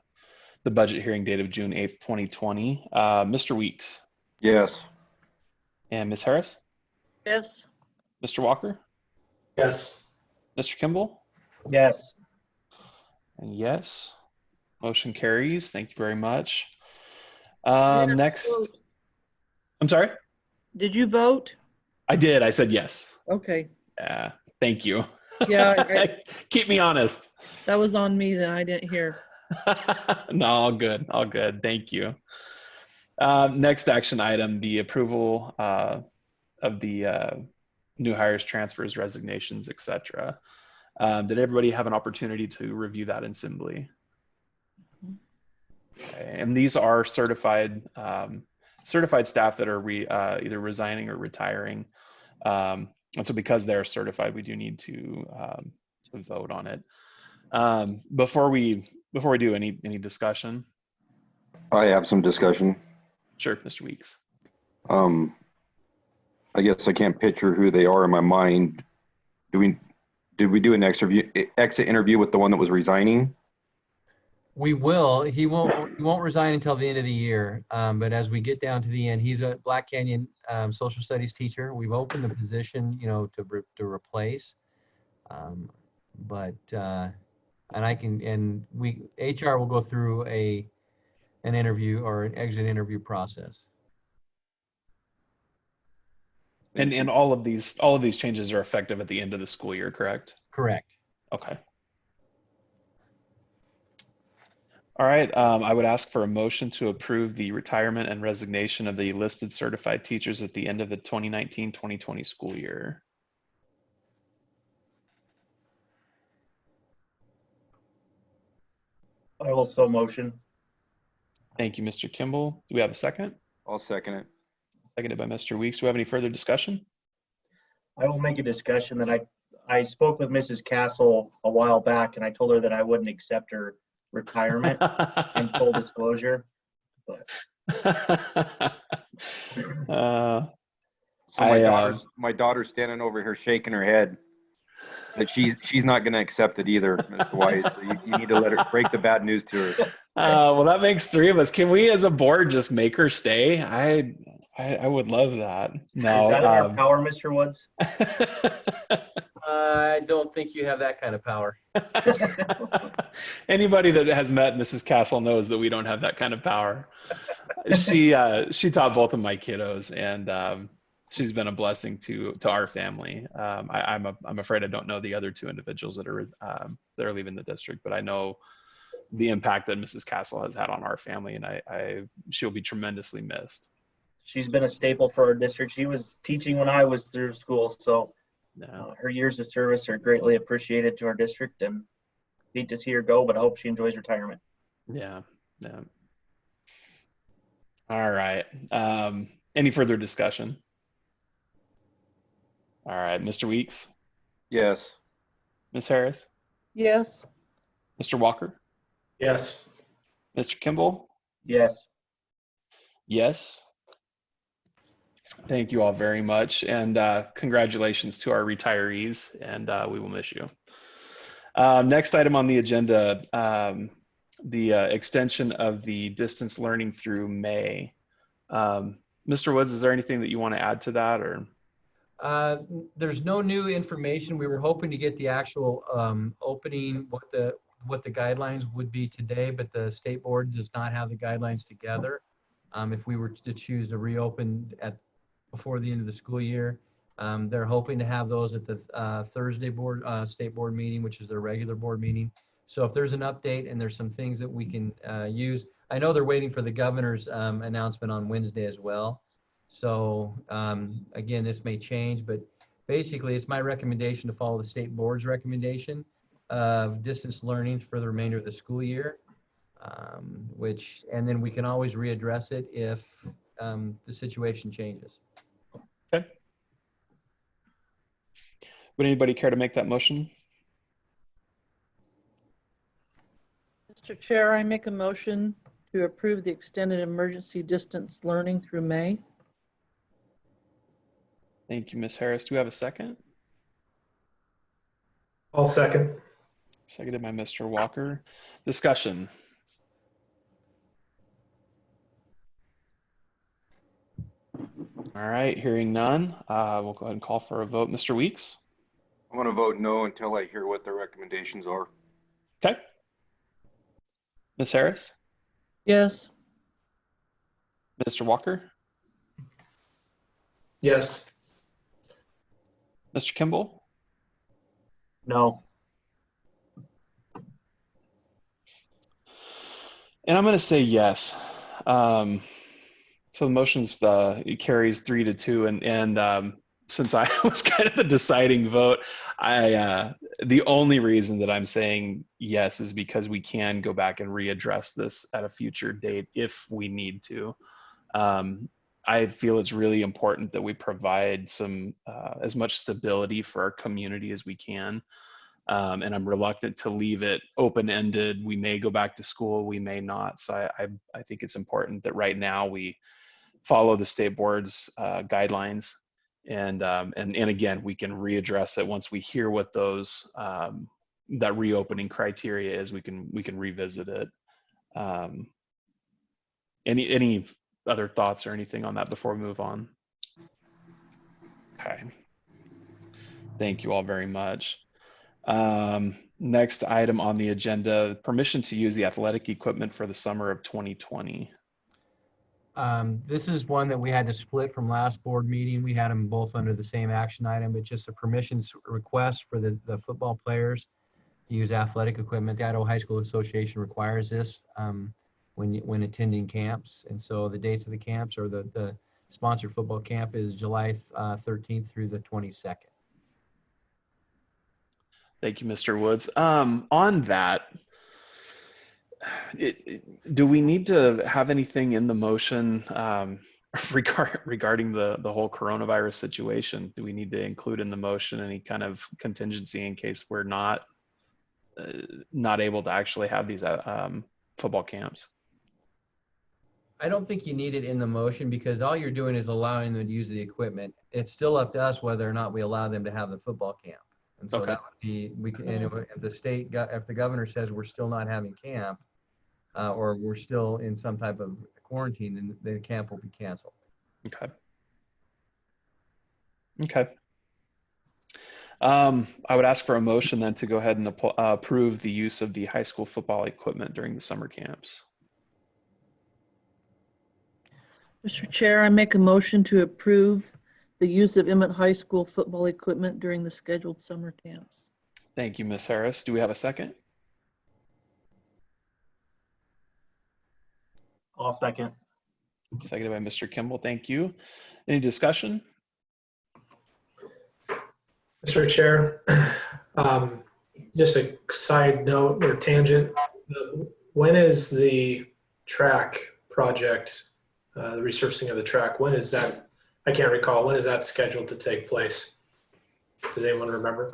budget hearing date of June 8th, 2020. Mr. Weeks? Yes. And Ms. Harris? Yes. Mr. Walker? Yes. Mr. Kimball? Yes. And yes. Motion carries. Thank you very much. Yeah, Next. vote. I'm sorry? Did you vote? I did. I said yes. Okay. Thank you. Yeah, Keep me honest. that was on me then. I didn't hear. No, all good. All good. Thank you. Next action item, the approval of the new hires, transfers, resignations, etc. Did everybody have an opportunity to review that in Assembly? Okay. And these are certified staff that are either resigning or retiring. And so because they're certified, we do need to vote on it. Before we do any discussion. I have some discussion. Sure, Mr. Weeks. I guess I can't picture who they are in my mind. Did we do an exit interview with the one that was resigning? We will. He won't resign until the end of the year. But as we get down to the end, he's a Black Canyon social studies teacher. We've opened the position, to replace. But HR will go through an interview or an exit interview process. And all of these changes are effective at the end of the school year, correct? Correct. Okay. All right, I would ask for a motion to approve the retirement and resignation of the listed certified teachers at the end of the 2019-2020 school year. I will so motion. Thank you, Mr. Kimball. Do we have a second? I'll second it. Seconded by Mr. Weeks. Do we have any further discussion? I will make a discussion that I spoke with Mrs. Castle a while back, and I told her that I wouldn't accept her retirement in full disclosure. But So my daughter's standing over here shaking her head, but she's not going to accept it either, Mr. White. So you need to let her break the bad news to her. well, that makes three of us. Can we, as a board, just make her stay? I would love that. No, is that in our power, Mr. Woods? I don't think you have that kind of power. Anybody that has met Mrs. Castle knows that we don't have that kind of power. She taught both of my kiddos, and she's been a blessing to our family. I'm afraid I don't know the other two individuals that are leaving the district, but I know the impact that Mrs. Castle has had on our family, and she'll be tremendously missed. She's been a staple for our district. She was teaching when I was through school, so her years of service are greatly appreciated to our district, and hate to see her go, but I hope she enjoys retirement. Yeah. All right. Any further discussion? All right, Mr. Weeks? Yes. Ms. Harris? Yes. Mr. Walker? Yes. Mr. Kimball? Yes. Yes. Thank you all very much, and congratulations to our retirees, and we will miss you. Next item on the agenda, the extension of the distance learning through May. Mr. Woods, is there anything that you want to add to that, or? There's no new information. We were hoping to get the actual opening, what the guidelines would be today, but the state board does not have the guidelines together. If we were to choose to reopen before the end of the school year, they're hoping to have those at the Thursday state board meeting, which is their regular board meeting. So if there's an update and there's some things that we can use, I know they're waiting for the governor's announcement on Wednesday as well. So again, this may change, but basically it's my recommendation to follow the state board's recommendation of distance learning for the remainder of the school year, and then we can always readdress it if the situation changes. Okay. Would anybody care to make that motion? Mr. Chair, I make a motion to approve the extended emergency distance learning through May. Thank you, Ms. Harris. Do we have a second? I'll second. Seconded by Mr. Walker. Discussion. All right, hearing none, we'll go ahead and call for a vote. Mr. Weeks? I'm going to vote no until I hear what their recommendations are. Okay. Ms. Harris? Yes. Mr. Walker? Yes. Mr. Kimball? No. And I'm going to say yes. So the motion's it carries 3-2, and since I was kind of the deciding vote, the only reason that I'm saying yes is because we can go back and readdress this at a future date if we need to. I feel it's really important that we provide some as much stability for our community as we can. And I'm reluctant to leave it open-ended. We may go back to school, we may not. So I think it's important that right now we follow the state board's guidelines, and again, we can readdress it once we hear what those that reopening criteria is. We can revisit it. Any other thoughts or anything on that before we move on? Okay. Thank you all very much. Next item on the agenda, permission to use the athletic equipment for the summer of 2020. This is one that we had to split from last board meeting. We had them both under the same action item. It's just a permissions request for the football players to use athletic equipment. The Idaho High School Association requires this when attending camps. And so the dates of the camps, or the sponsored football camp, is July 13th through the 22nd. Thank you, Mr. Woods. On that, do we need to have anything in the motion regarding the whole coronavirus situation? Do we need to include in the motion any kind of contingency in case we're not able to actually have these football camps? I don't think you need it in the motion, because all you're doing is allowing them to use the equipment. It's still up to us whether or not we allow them to have the football camp. And so that would be, and if the governor says we're still not having camp, or we're still in some type of quarantine, then the camp will be canceled. Okay. Okay. I would ask for a motion then to go ahead and approve the use of the high school football equipment during the summer camps. Mr. Chair, I make a motion to approve the use of Emmett High School football equipment during the scheduled summer camps. Thank you, Ms. Harris. Do we have a second? I'll second. Seconded by Mr. Kimball. Thank you. Any discussion? Mr. Chair, just a side note or tangent. When is the track project, the resurfacing of the track, when is that? I can't recall. When is that scheduled to take place? Does anyone remember?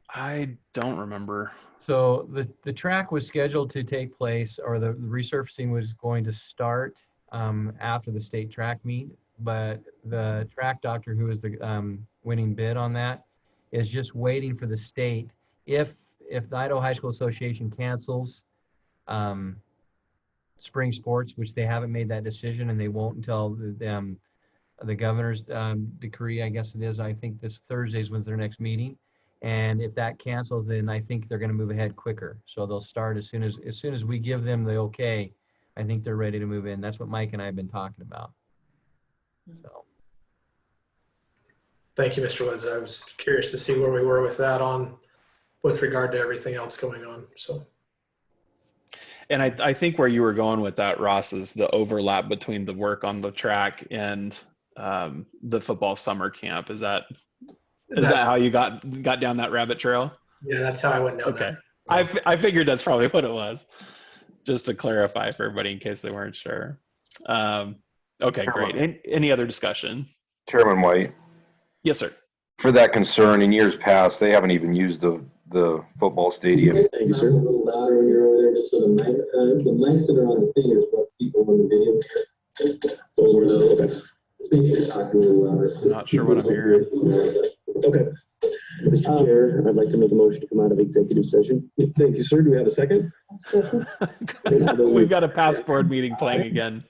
I don't remember. So the track was scheduled to take place, or the resurfacing was going to start after the state track meet, but the track doctor, who is the winning bid on that, is just waiting for the state. If the Idaho High School Association cancels spring sports, which they haven't made that decision, and they won't until the governor's decree, I guess it is. I think this Thursday's when's their next meeting. And if that cancels, then I think they're going to move ahead quicker. So they'll start as soon as we give them the okay. I think they're ready to move in. That's what Mike and I have been talking about. So. Thank you, Mr. Woods. I was curious to see where we were with that with regard to everything else going on. So. And I think where you were going with that, Ross, is the overlap between the work on the track and the football summer camp. Is that how you got down that rabbit trail? Yeah, that's how I went down. Okay. I figured that's probably what it was. Just to clarify for everybody in case they weren't sure. Okay, great. Any other discussion? Chairman White. Yes, sir. For that concern, in years past, they haven't even used the football stadium. Thank you, sir. A little louder when you're over there, just so the mics that are on the thing is what people on the video. Those were the, okay. I'm not sure what I'm hearing. Okay. Mr. Chair, I'd like to make a motion to come out of executive session. Thank you, sir. Do we have a second? We've got a past board meeting playing again.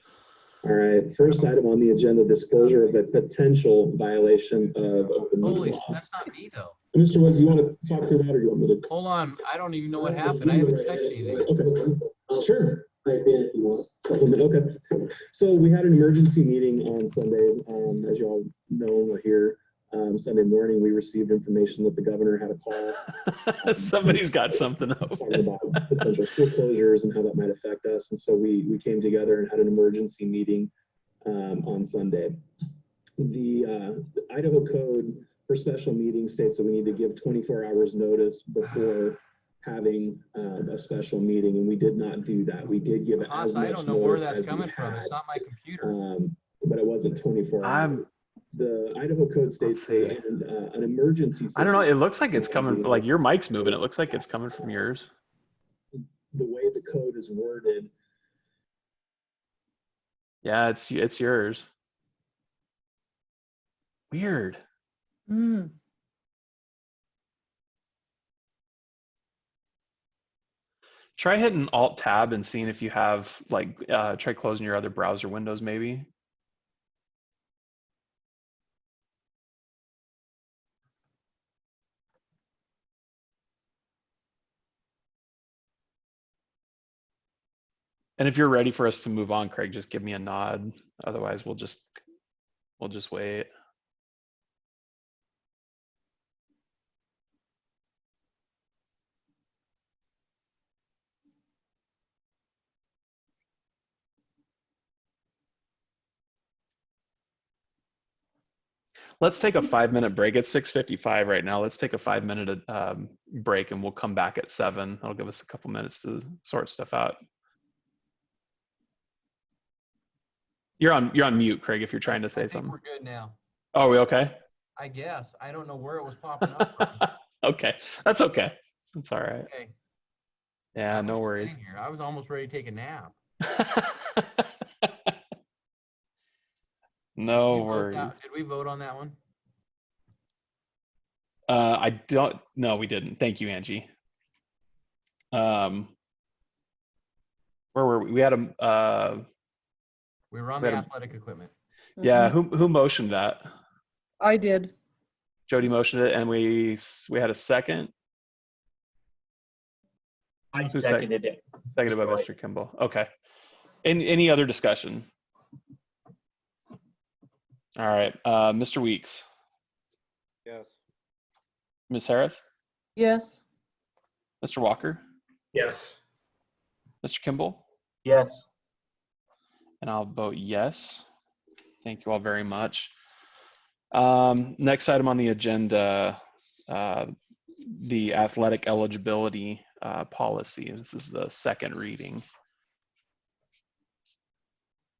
All right. First item on the agenda, disclosure of a potential violation of open meeting Holy, law. that's not me though. Mr. Woods, you want to talk through that, or you want me to? Hold on. I don't even know what happened. I haven't touched anything. Okay. Sure. Okay. So we had an emergency meeting on Sunday. As you all know, we're here. Sunday morning, we received information that the governor had a call. Somebody's got something talking about potential school closures and how that might affect us. And so we came together and had an emergency meeting on Sunday. The Idaho Code for special meetings states that we need to give 24 hours notice before having a special meeting, and we did not do that. We did give it as much I don't know where that's notice as coming we from. had, It's not my computer. but it wasn't 24 hours. The Idaho Code states that an emergency. I don't know. It looks like it's coming, like your mic's moving. It looks like it's coming from yours. The way the code is worded. Yeah, it's yours. Weird. Try hitting Alt Tab and seeing if you have like, try closing your other browser windows maybe. And if you're ready for us to move on, Craig, just give me a nod. Otherwise, we'll just wait. Let's take a 5-minute break. It's 6:55 right now. Let's take a 5-minute break and we'll come back at 7. That'll give us a couple minutes to sort stuff out. You're on mute, Craig, if you're trying to say I think something. we're good now. Oh, are we okay? I guess. I don't know where it was popping up from. Okay, that's okay. That's all right. Okay. Yeah, I no was worries. sitting here. I was almost ready to take a nap. No Did you vote worries. Did we vote on that one? I don't. No, we didn't. Thank you, Angie. Where were we? We had a. We were on We the had a- athletic equipment. Yeah, Mhm. who motioned that? I did. Jody motioned it, and we had a second. I Who seconded it. Seconded by Mr. Mr. Kimball. Okay. Any other discussion? All right, Mr. Weeks, Yes. Ms. Harris, Yes. Mr. Walker, Yes. Mr. Kimball, Yes. and I'll vote yes. Thank you all very much. Next item on the agenda, the athletic eligibility policy. This is the second reading.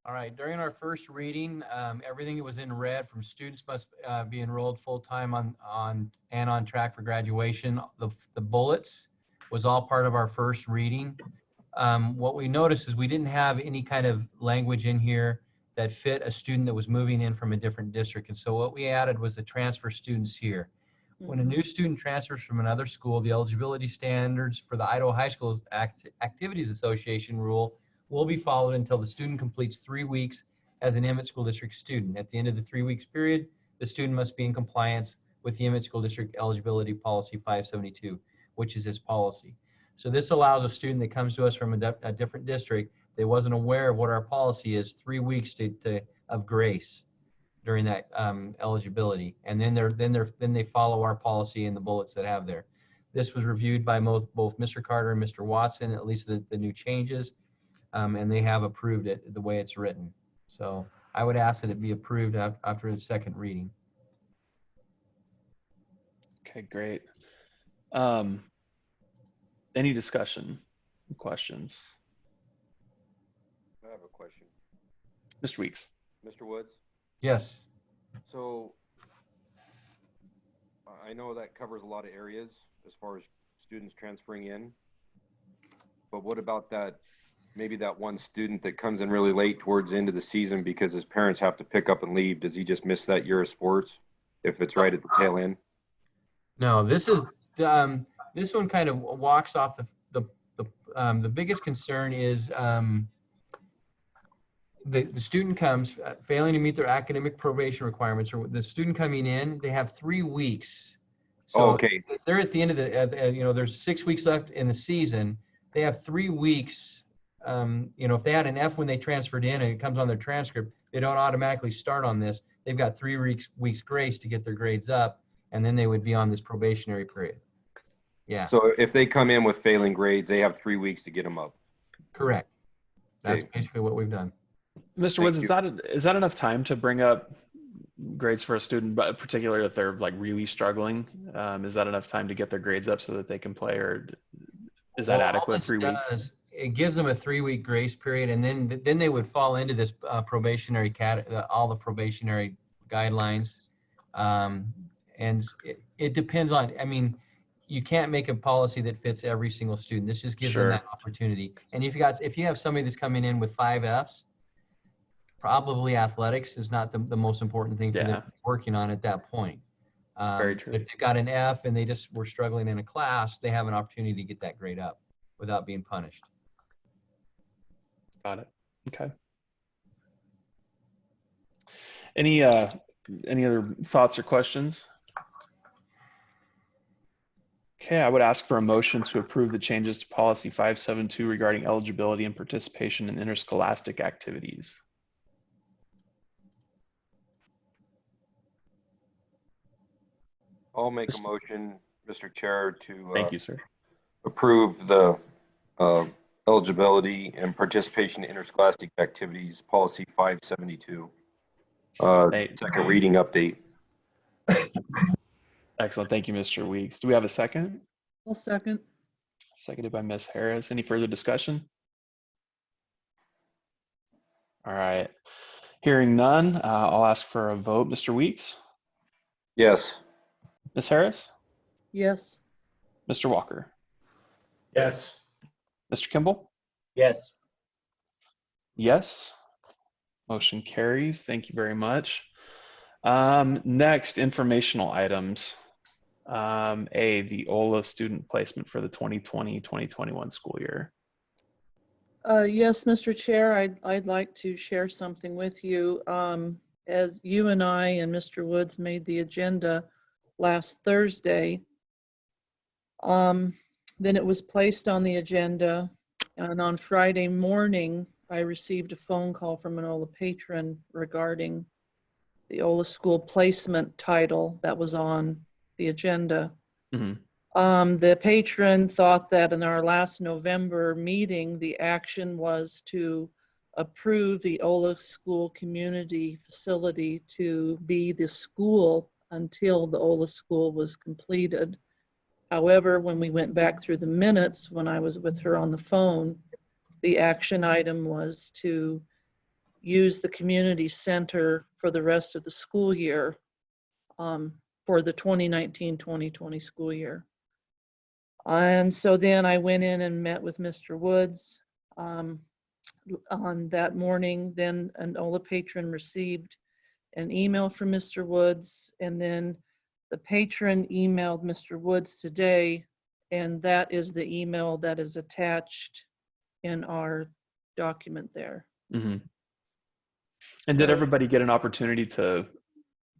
All right, during our first reading, everything that was in red from students must be enrolled full-time on track for graduation. The bullets was all part of our first reading. What we noticed is we didn't have any kind of language in here that fit a student that was moving in from a different district. And so what we added was the transfer students here. When a new student transfers from another school, the eligibility standards for the Idaho High Schools Activities Association rule will be followed until the student completes 3 weeks as an Emmett School District student. At the end of the 3 weeks period, the student must be in compliance with the Emmett School District Eligibility Policy 572, which is his policy. So this allows a student that comes to us from a different district that wasn't aware of what our policy is, 3 weeks of grace during that eligibility, and then they follow our policy and the bullets that have there. This was reviewed by both Mr. Carter and Mr. Watson, at least the new changes. And they have approved it the way it's written. So I would ask that it be approved after the second reading. Okay, great. Any discussion, questions? I have a question. Mr. Weeks. Mr. Woods? Yes. So I know that covers a lot of areas as far as students transferring in. But what about that, maybe that one student that comes in really late towards the end of the season because his parents have to pick up and leave? Does he just miss that year of sports if it's right at the tail end? No, this is this one kind of walks off the biggest concern is the student comes failing to meet their academic probation requirements, or the student coming in, they have 3 weeks. So okay. if they're at the end of the, there's 6 weeks left in the season, they have 3 weeks. If they had an F when they transferred in and it comes on their transcript, they don't automatically start on this. They've got 3 weeks grace to get their grades up, and then they would be on this probationary period. Yeah. So if they come in with failing grades, they have 3 weeks to get them up. Correct. That's Okay. basically what we've done. Mr. Woods, is that enough time to bring up grades for a student, but particularly if they're like really struggling? Is that enough time to get their grades up so that they can play, or is that Well, all adequate? this 3 weeks? does, it gives them a 3-week grace period, and then they would fall into this probationary all the probationary guidelines. And it depends on, you can't make a policy that fits every single student. This just gives them Sure. that opportunity. And if you have somebody that's coming in with 5 Fs, probably athletics is not the most important thing for them to be working on at that point. Very true. If they've got an F and they just were struggling in a class, they have an opportunity to get that grade up. without being punished. Got it. Okay. Any other thoughts or questions? Okay, I would ask for a motion to approve the changes to policy 572 regarding eligibility and participation in interscholastic activities. I'll make a motion, Mr. Chair, to Thank you, sir. approve the eligibility and participation in interscholastic activities policy 572. Second reading update. Excellent. Thank you, Mr. Weeks. Do we have a second? I'll second. Seconded by Ms. Harris. Any further discussion? All right. Hearing none, I'll ask for a vote. Mr. Weeks? Yes. Ms. Harris? Yes. Mr. Walker? Yes. Mr. Kimball? Yes. Yes. Motion carries. Thank you very much. Next, informational items. A, the OLA student placement for the 2020-2021 school year. Yes, Mr. Chair, I'd like to share something with you. As you and I and Mr. Woods made the agenda last Thursday, then it was placed on the agenda, and on Friday morning, I received a phone call from an OLA patron regarding the OLA school placement title that was on the agenda. Mm-hmm. The patron thought that in our last November meeting, the action was to approve the OLA school community facility to be the school until the OLA school was completed. However, when we went back through the minutes, when I was with her on the phone, the action item was to use the community center for the rest of the school year, for the 2019-2020 school year. And so then I went in and met with Mr. Woods on that morning. Then an OLA patron received an email from Mr. Woods, and then the patron emailed Mr. Woods today, and that is the email that is attached in our document there. Mm-hmm. And did everybody get an opportunity to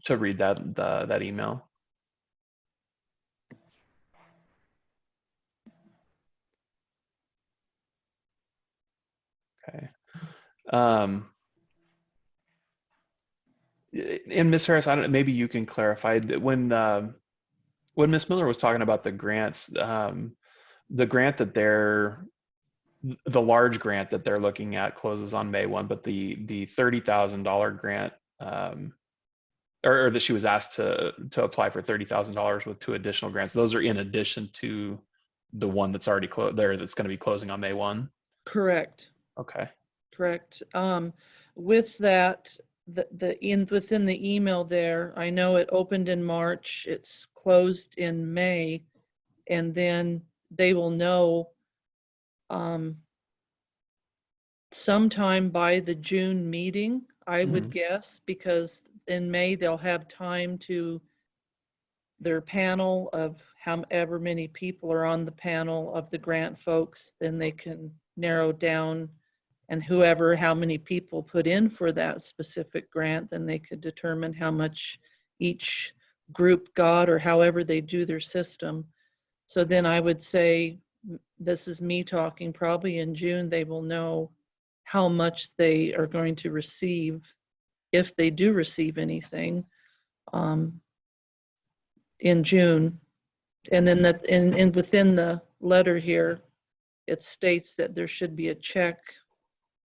read that email? Okay. And Ms. Harris, I don't, maybe you can clarify when Ms. Miller was talking about the grants, the grant that the large grant that they're looking at closes on May 1, but the $30,000 grant, or that she was asked to apply for $30,000 with 2 additional grants. Those are in addition to the one that's already there that's going to be closing on May 1. Correct. Okay. Correct. With that, within the email there, I know it opened in March, it's closed in May, and then they will know sometime by the June meeting, I would guess, because in May they'll have time to their panel of however many people are on the panel of the grant folks, then they can narrow down, and how many people put in for that specific grant, then they could determine how much each group got, or however they do their system. So then I would say, this is me talking, probably in June they will know how much they are going to receive, if they do receive anything, in June. And then that within the letter here, it states that there should be a check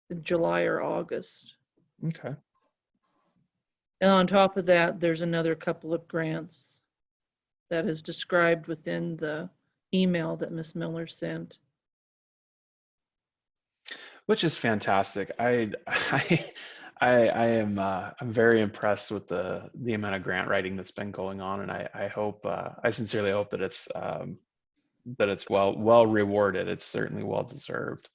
in July or August. Okay. And on top of that, there's another couple of grants that is described within the email that Ms. Miller sent. Which is fantastic. I'm very impressed with the amount of grant writing that's been going on, and I sincerely hope that it's well rewarded. It's certainly well deserved.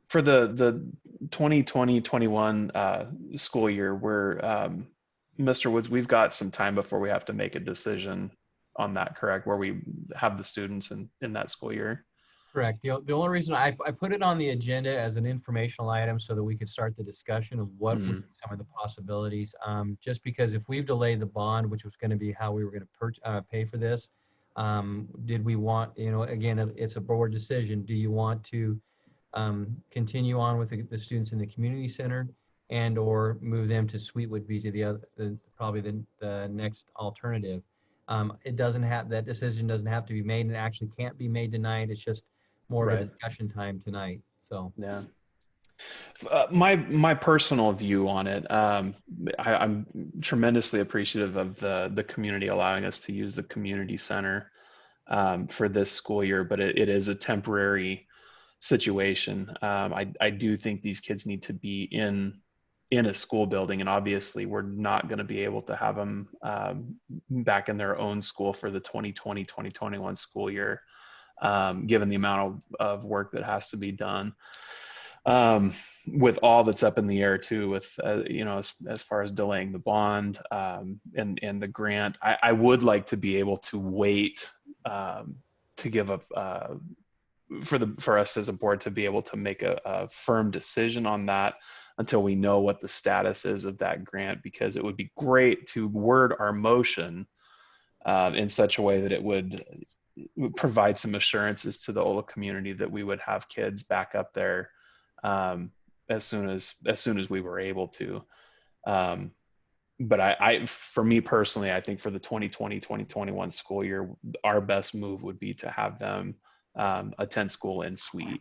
For the 2020-21 school year, Mr. Woods, we've got some time before we have to make a decision on that, correct? Where we have the students in that school year. Correct. The only reason I put it on the agenda as an informational item so that we could start the discussion of what would be some of the possibilities. Just because if we've delayed the bond, which was going to be how we were going to pay for this, did we want, again, it's a board decision. Do you want to continue on with the students in the community center and or move them to Sweet would be to the other, probably the next alternative. It doesn't have, that decision doesn't have to be made and actually can't be made tonight. It's just more of a discussion time tonight. So yeah. My personal view on it, I'm tremendously appreciative of the community allowing us to use the community center for this school year, but it is a temporary situation. I do think these kids need to be in a school building, and obviously we're not going to be able to have them back in their own school for the 2020-2021 school year, given the amount of work that has to be done. With all that's up in the air too, with as far as delaying the bond and the grant, I would like to be able to wait to give up for us as a board to be able to make a firm decision on that until we know what the status is of that grant, because it would be great to word our motion in such a way that it would provide some assurances to the Ola community that we would have kids back up there as soon as we were able to. But I for me personally, I think for the 2020-2021 school year, our best move would be to have them attend school in Sweet.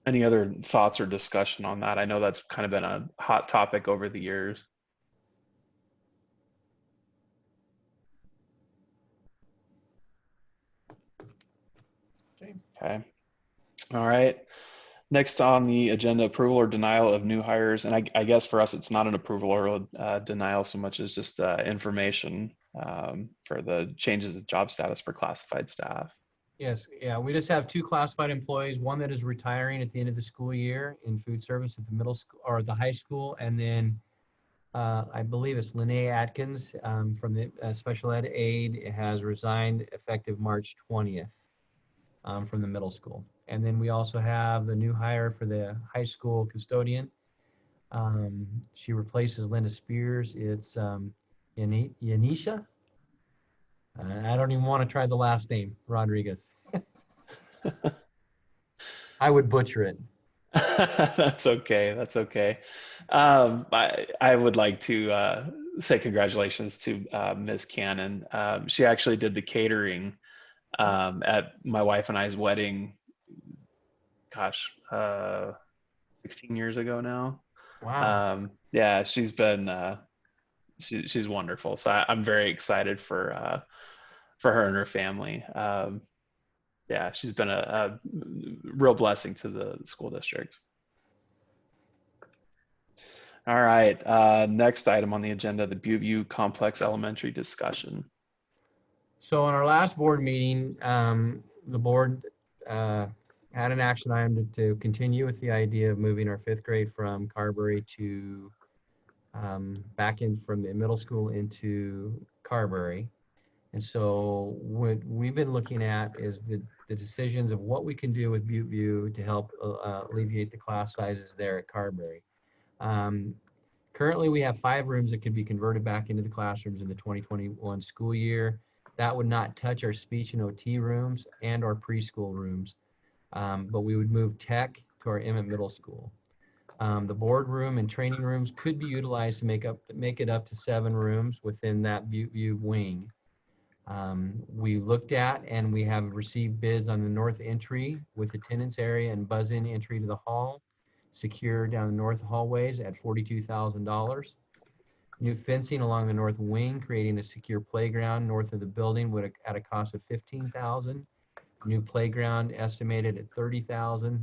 Any other thoughts or discussion on that? I know that's kind of been a hot topic over the years. Okay. All right. Next on the agenda, approval or denial of new hires. And I guess for us, it's not an approval or a denial so much as just information for the changes of job status for classified staff. yes, yeah, we just have 2 classified employees, one that is retiring at the end of the school year in food service at the middle school or the high school, and then I believe it's Lene Atkins from the special ed aide has resigned effective March 20th from the middle school. And then we also have the new hire for the high school custodian. She replaces Linda Spears. It's Yanisha. I don't even want to try the last name, Rodriguez. I would butcher it. That's okay. That's okay. I would like to say congratulations to Ms. Cannon. She actually did the catering at my wife and I's wedding, gosh, 16 years ago now. Wow. Yeah, she's been, she's wonderful. So I'm very excited for her and her family. Yeah, she's been a real blessing to the school district. All right, next item on the agenda, the Butteview Complex Elementary discussion. So in our last board meeting, the board had an action item to continue with the idea of moving our 5th grade from Carberry to back in from the middle school into Carberry. And so what we've been looking at is the decisions of what we can do with Butteview to help alleviate the class sizes there at Carberry. Currently, we have 5 rooms that could be converted back into the classrooms in the 2021 school year. That would not touch our speech and OT rooms and our preschool rooms, but we would move tech to our Emmett Middle School. The boardroom and training rooms could be utilized to make it up to 7 rooms within that Butteview wing. We looked at and we have received bids on the north entry with attendance area and buzz-in entry to the hall, secure down the north hallways at $42,000. New fencing along the north wing, creating a secure playground north of the building would at a cost of $15,000. New playground estimated at $30,000.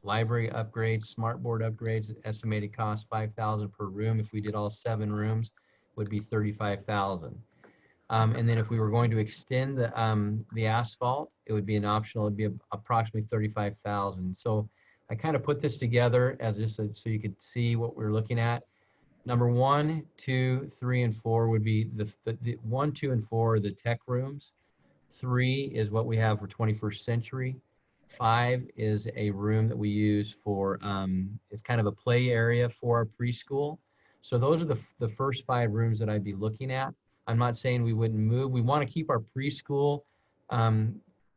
Library upgrades, smart board upgrades, estimated cost $5,000 per room. If we did all 7 rooms, would be $35,000. And then if we were going to extend the asphalt, it would be an optional. It'd be approximately $35,000. So I kind of put this together as just so you could see what we're looking at. Number 1, 2, 3, and 4 would be the 1, 2, and 4 are the tech rooms. 3 is what we have for 21st century. 5 is a room that we use for, it's kind of a play area for our preschool. So those are the first 5 rooms that I'd be looking at. I'm not saying we wouldn't move. We want to keep our preschool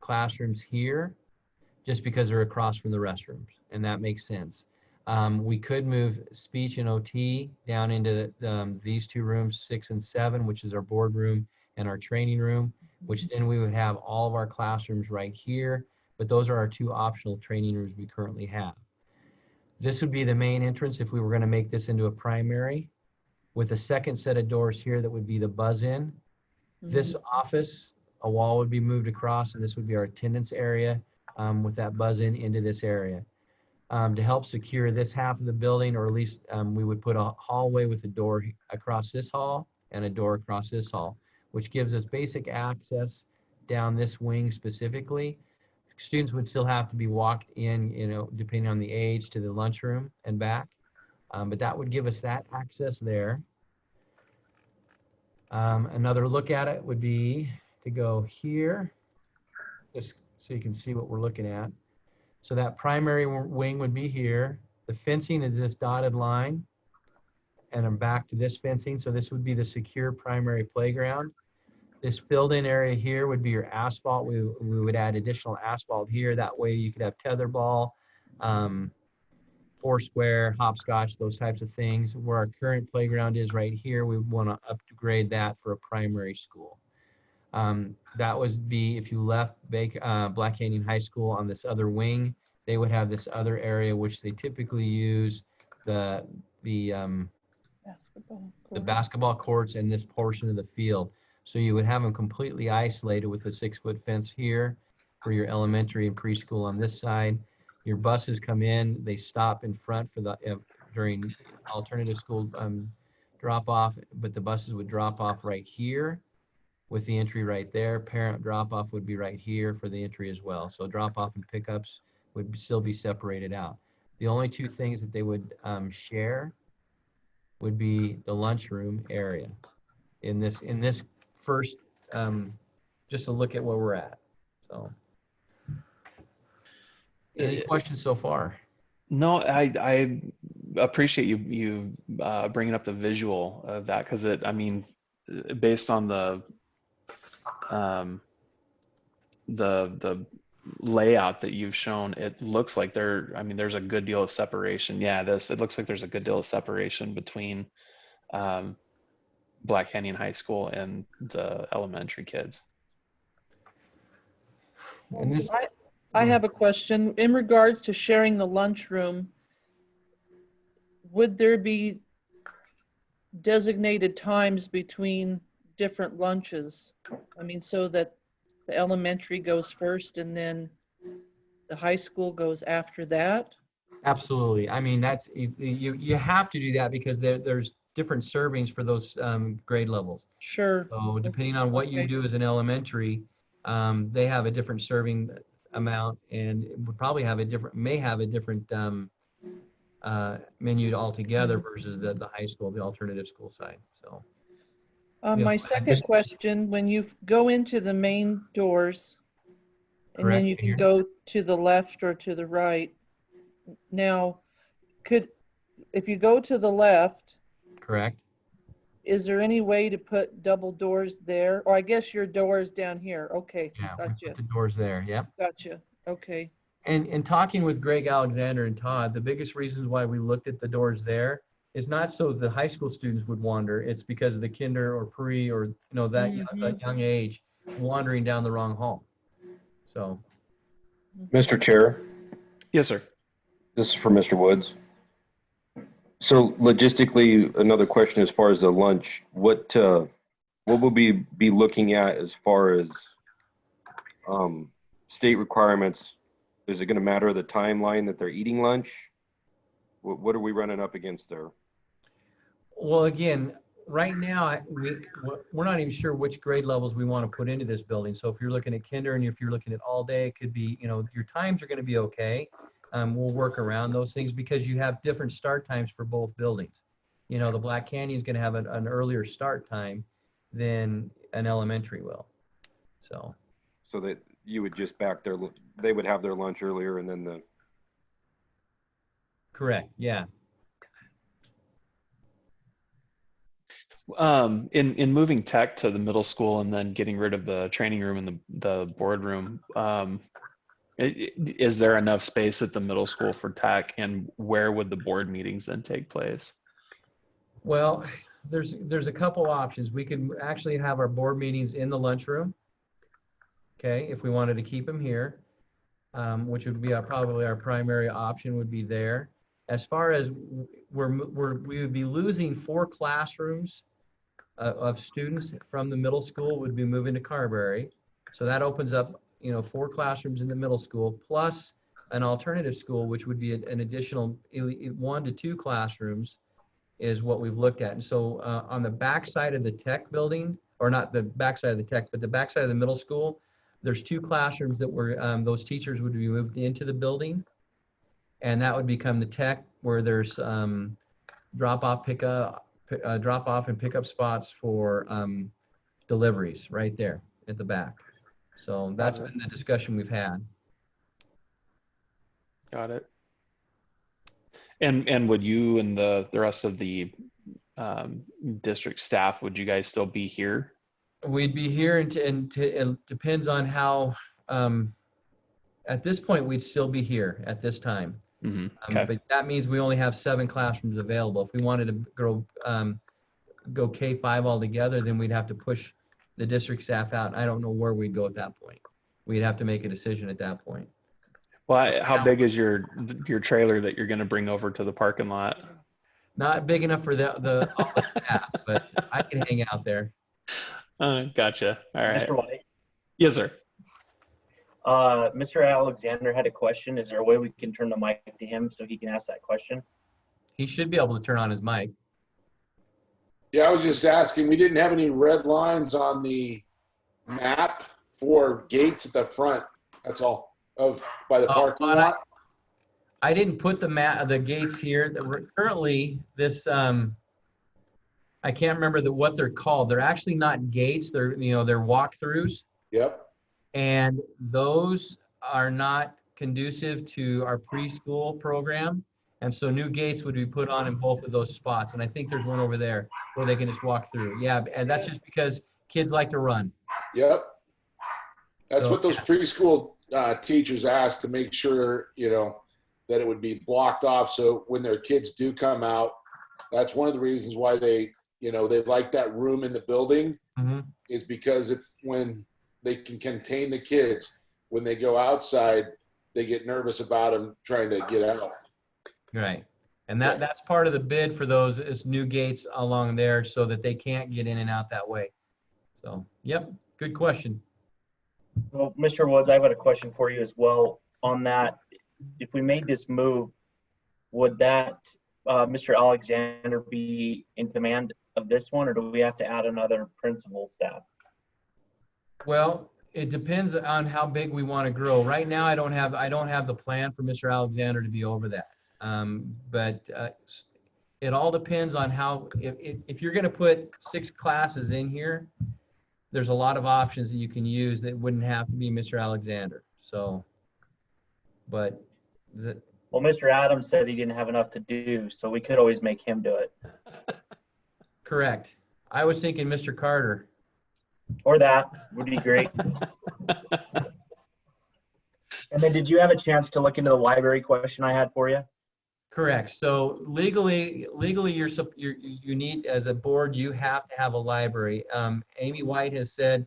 classrooms here just because they're across from the restrooms, and that makes sense. We could move speech and OT down into these 2 rooms, 6 and 7, which is our boardroom and our training room, which then we would have all of our classrooms right here, but those are our 2 optional training rooms we currently have. This would be the main entrance if we were going to make this into a primary, with a second set of doors here that would be the buzz-in. This office, a wall would be moved across, and this would be our attendance area with that buzz-in into this area. To help secure this half of the building, or at least we would put a hallway with a door across this hall and a door across this hall, which gives us basic access down this wing specifically. Students would still have to be walked in, you know, depending on the age, to the lunchroom and back. But that would give us that access there. Another look at it would be to go here, just so you can see what we're looking at. So that primary wing would be here. The fencing is this dotted line, and I'm back to this fencing. So this would be the secure primary playground. This filled-in area here would be your asphalt. We would add additional asphalt here. That way you could have tetherball, foursquare, hopscotch, those types of things. Where our current playground is right here, we want to upgrade that for a primary school. That would be if you left Black Canyon High School on this other wing, they would have this other area which they typically use the basketball courts and this portion of the field. So you would have them completely isolated with a 6-foot fence here for your elementary and preschool on this side. Your buses come in, they stop in front for the during alternative school drop off, but the buses would drop off right here with the entry right there. Parent drop off would be right here for the entry as well. So drop off and pickups would still be separated out. The only 2 things that they would share would be the lunchroom area in this first, just to look at where we're at. So any questions so far? No, I appreciate you bringing up the visual of that, because I mean, based on the layout that you've shown, it looks like there's a good deal of separation. Yeah, it looks like there's a good deal of separation between Black Canyon High School and the elementary kids. And this, I have a question in regards to sharing the lunchroom. Would there be designated times between different lunches? I mean, so that the elementary goes first and then the high school goes after that? absolutely. I mean, that's you have to do that because there's different servings for those grade levels. Sure. So depending on what you do as an elementary, they have a different serving amount, and would probably have a different menu altogether versus the high school, the alternative school side. So my second question, when you go into the main doors and then you can go to the left or to the right. Now, if you go to the left, correct, is there any way to put double doors there? Or I guess your door is down here. Okay. yeah, we Gotcha. put the doors there. Yep. Gotcha. Okay. And talking with Greg Alexander and Todd, the biggest reasons why we looked at the doors there is not so the high school students would wander. It's because of the kinder or pre or that young age wandering down the wrong hall. So, Mr. Chair, Yes, sir. this is for Mr. Woods. So logistically, another question as far as the lunch, what will we be looking at as far as state requirements? Is it going to matter the timeline that they're eating lunch? What are we running up against there? well, again, right now we're not even sure which grade levels we want to put into this building. So if you're looking at kinder and if you're looking at all day, it could be, your times are going to be okay. We'll work around those things because you have different start times for both buildings. you know, the Black Canyon is going to have an earlier start time than an elementary will. So that you would just they would have their lunch earlier and then correct, yeah. In moving tech to the middle school and then getting rid of the training room and the boardroom, is there enough space at the middle school for tech, and where would the board meetings then take place? Well, there's a couple options. We could actually have our board meetings in the lunchroom. Okay, if we wanted to keep them here, which would be probably our primary option would be there. As far as we would be losing 4 classrooms of students from the middle school would be moving to Carberry. So that opens up, you know, 4 classrooms in the middle school plus an alternative school, which would be an additional 1 to 2 classrooms is what we've looked at. And so on the back side of the tech building, or not the back side of the tech, but the back side of the middle school, there's 2 classrooms that were, those teachers would be moved into the building. And that would become the tech, where there's drop-off and pickup spots for deliveries right there at the back. So that's been the discussion we've had. Got it. And would you and the rest of the district staff, would you guys still be here? We'd be here, and it depends on how, at this point, we'd still be here at this time. Okay. But that means we only have 7 classrooms available. If we wanted to go K-5 altogether, then we'd have to push the district staff out. I don't know where we'd go at that point. We'd have to make a decision at that point. Well, how big is your trailer that you're going to bring over to the parking lot? Not big enough for all the staff, but I can hang out there. Gotcha. All right. Mr. White? Yes, sir. Mr. Alexander had a question. Is there a way we can turn the mic to him so he can ask that question? He should be able to turn on his mic. Yeah, I was just asking, we didn't have any red lines on the map for gates at the front. That's all, by the parking lot. I didn't put the gates here. Currently, this, I can't remember what they're called. They're actually not gates. They're walkthroughs. Yep. And those are not conducive to our preschool program. And so new gates would be put on in both of those spots. And I think there's one over there where they can just walk through. Yeah, and that's just because kids like to run. Yep. That's what those preschool teachers asked, to make sure, that it would be blocked off. So when their kids do come out, that's one of the reasons why they like that room in the building, is because when they can contain the kids, when they go outside, they get nervous about them trying to get out. Right. And that's part of the bid for those is new gates along there so that they can't get in and out that way. So, yep, good question. Well, Mr. Woods, I've got a question for you as well on that. If we made this move, would that Mr. Alexander be in command of this one, or do we have to add another principal staff? Well, it depends on how big we want to grow. Right now, I don't have the plan for Mr. Alexander to be over that. But it all depends on how, if you're going to put 6 classes in here, there's a lot of options that you can use that wouldn't have to be Mr. Alexander. So, but well, Mr. Adams said he didn't have enough to do, so we could always make him do it. Correct. I was thinking Mr. Carter. Or that would be great. And then did you have a chance to look into the library question I had for you? Correct. So legally, you need, as a board, you have to have a library. Amy White has said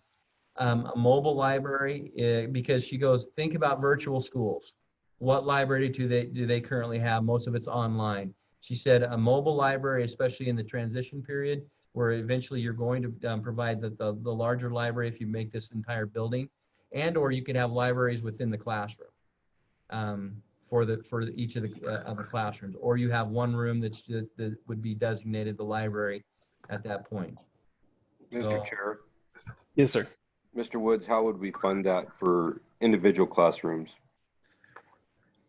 a mobile library because she goes, think about virtual schools. What library do they currently have? Most of it's online. She said a mobile library, especially in the transition period, where eventually you're going to provide the larger library if you make this entire building, and or you could have libraries within the classroom for each of the classrooms, or you have one room that would be designated the library at that point. Mr. Chair. Yes, sir. Mr. Woods, how would we fund that for individual classrooms?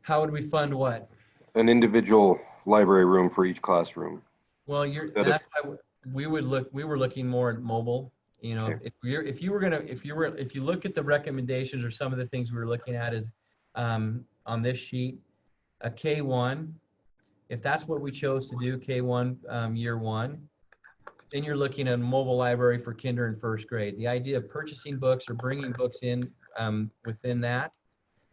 How would we fund what? An individual library room for each classroom. Well, Instead of- that's why we were looking more at mobile. You know, Okay. if you look at the recommendations or some of the things we were looking at is on this sheet, a K1, if that's what we chose to do, K1 year one, then you're looking at a mobile library for kinder and first grade. The idea of purchasing books or bringing books in within that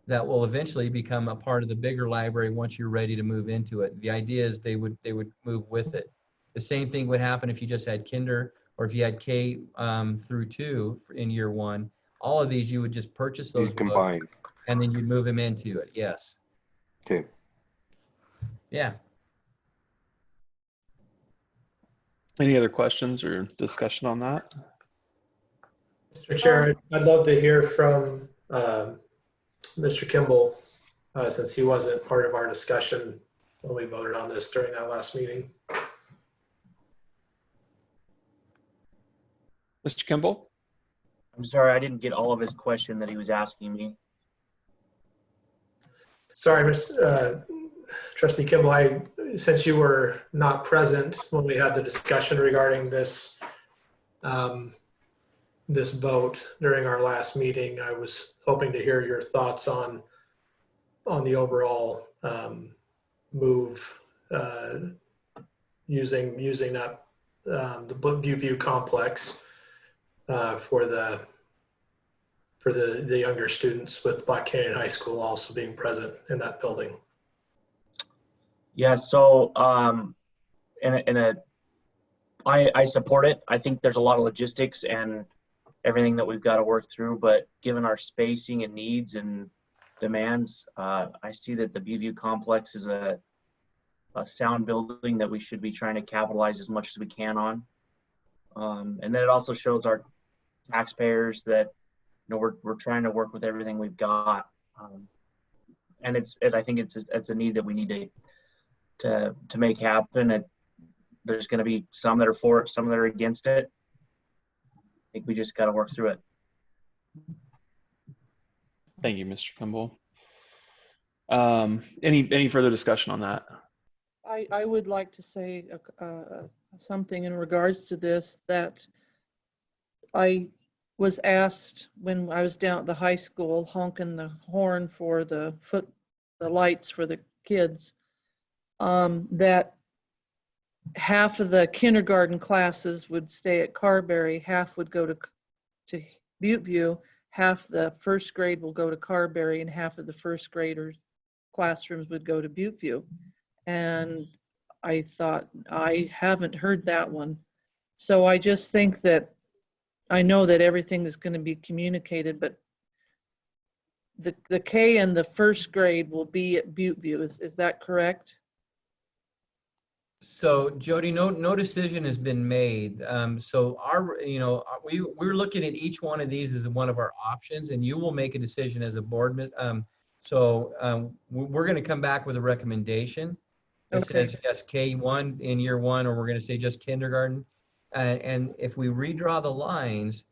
will eventually become a part of the bigger library once you're ready to move into it. The idea is they would move with it. The same thing would happen if you just had kinder or if you had K through 2 in year one. All of these you would just purchase those These books combined. and then you'd move them into it. Yes. Okay. Yeah. Any other questions or discussion on that? Mr. Chair, I'd love to hear from Mr. Kimball, since he wasn't part of our discussion when we voted on this during that last meeting. Mr. Kimball? I'm sorry, I didn't get all of his question that he was asking me. Sorry, Trustee Kimball, since you were not present when we had the discussion regarding this this vote during our last meeting, I was hoping to hear your thoughts on the overall move using that the Butte complex for the younger students with Black Canyon High School also being present in that building. Yeah, so I support it. I think there's a lot of logistics and everything that we've got to work through, but given our spacing and needs and demands, I see that the Butte complex is a sound building that we should be trying to capitalize as much as we can on. And then it also shows our taxpayers that, you know, we're trying to work with everything we've got. And I think it's a need that we need to make happen. There's going to be some that are for it, some that are against it. I think we just got to work through it. Thank you, Mr. Kimball. Any further discussion on that? I would like to say something in regards to this, that I was asked when I was down at the high school honking the horn for the lights for the kids, that half of the kindergarten classes would stay at Carberry, half would go to Butteview, half the first grade will go to Carberry, and half of the first graders classrooms would go to Butteview. And I thought, I haven't heard that one. So I just think that, I know that everything is going to be communicated, but the K and the first grade will be at Butteview. Is that correct? So Jody, no decision has been made. So we're looking at each one of these as one of our options, and you will make a decision as a board. We're going to come back with a recommendation. It says yes, K1 in year one, or we're going to say just kindergarten. And if we redraw the lines,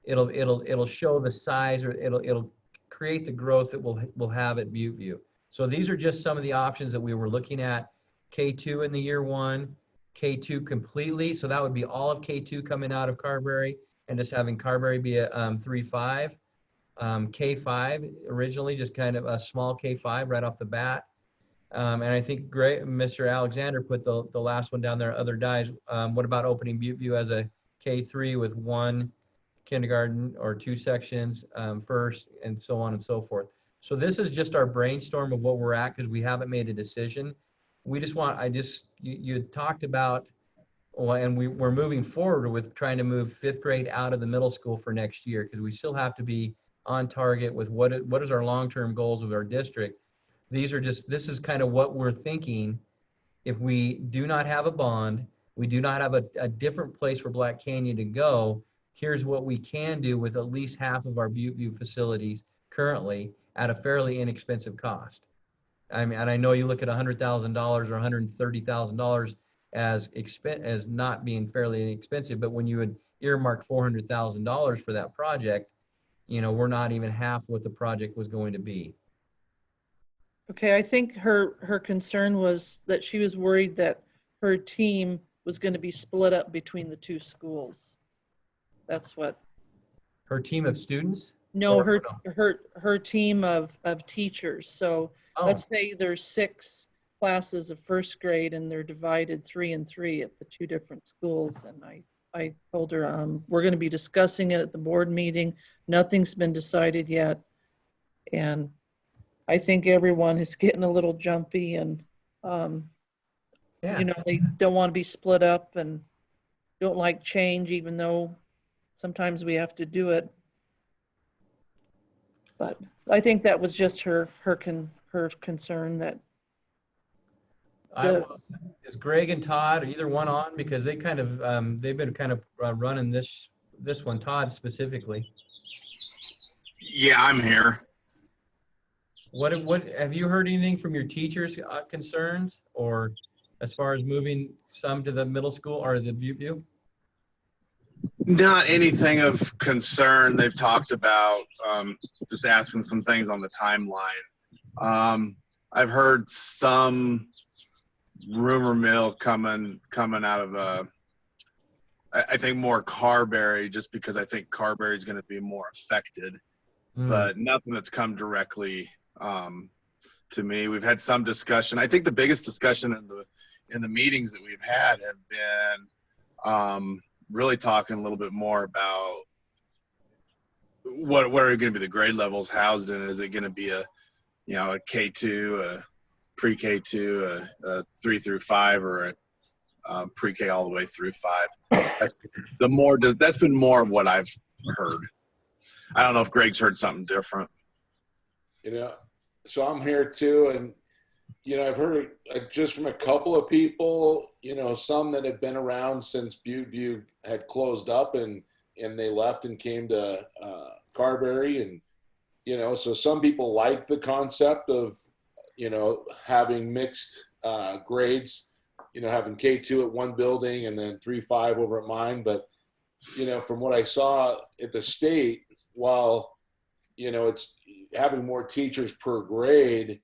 it'll show the size, or it'll create the growth that we'll have at Butteview. So these are just some of the options that we were looking at. K2 in the year one, K2 completely. So that would be all of K2 coming out of Carberry and just having Carberry be a 3-5. K5 originally, just kind of a small K5 right off the bat. And I think Mr. Alexander put the last one down there, other dies. What about opening Butteview as a K3 with 1 kindergarten or 2 sections first, and so on and so forth. So this is just our brainstorm of what we're at, because we haven't made a decision. We just want, you talked about, well, and we're moving forward with trying to move 5th grade out of the middle school for next year, because we still have to be on target with what is our long-term goals of our district. This is kind of what we're thinking. If we do not have a bond, we do not have a different place for Black Canyon to go, here's what we can do with at least half of our Butteview facilities currently at a fairly inexpensive cost. I mean, and I know you look at $100,000 or $130,000 as not being fairly inexpensive, but when you would earmark $400,000 for that project, we're not even half what the project was going to be. Okay, I think her concern was that she was worried that her team was going to be split up between the two schools. That's what. Her team of students? No, Or- her team of teachers. So Oh, let's say there's 6 classes of first grade and they're divided 3 and 3 at the 2 different schools. And I told her, we're going to be discussing it at the board meeting. Nothing's been decided yet. And I think everyone is getting a little jumpy and, yeah. you know, they don't want to be split up and don't like change, even though sometimes we have to do it. But I think that was just her concern that. Is Greg and Todd, either one on? Because they kind of, they've been kind of running this one, Todd specifically. Yeah, I'm here. What have you heard anything from your teachers' concerns, or as far as moving some to the middle school or the View? Not anything of concern. They've talked about just asking some things on the timeline. I've heard some rumor mill coming out of I think more Carberry, just because I think Carberry is going to be more affected, but nothing that's come directly to me. We've had some discussion. I think the biggest discussion in the meetings that we've had have been really talking a little bit more about what are going to be the grade levels housed in. Is it going to be a K2, a pre-K2, a 3 through 5, or a pre-K all the way through 5? That's been more of what I've heard. I don't know if Greg's heard something different. So I'm here too, and I've heard just from a couple of people, some that have been around since Butteview had closed up and they left and came to Carberry, and so some people like the concept of having mixed grades, having K2 at one building and then 3-5 over at mine. But from what I saw at the state, while it's having more teachers per grade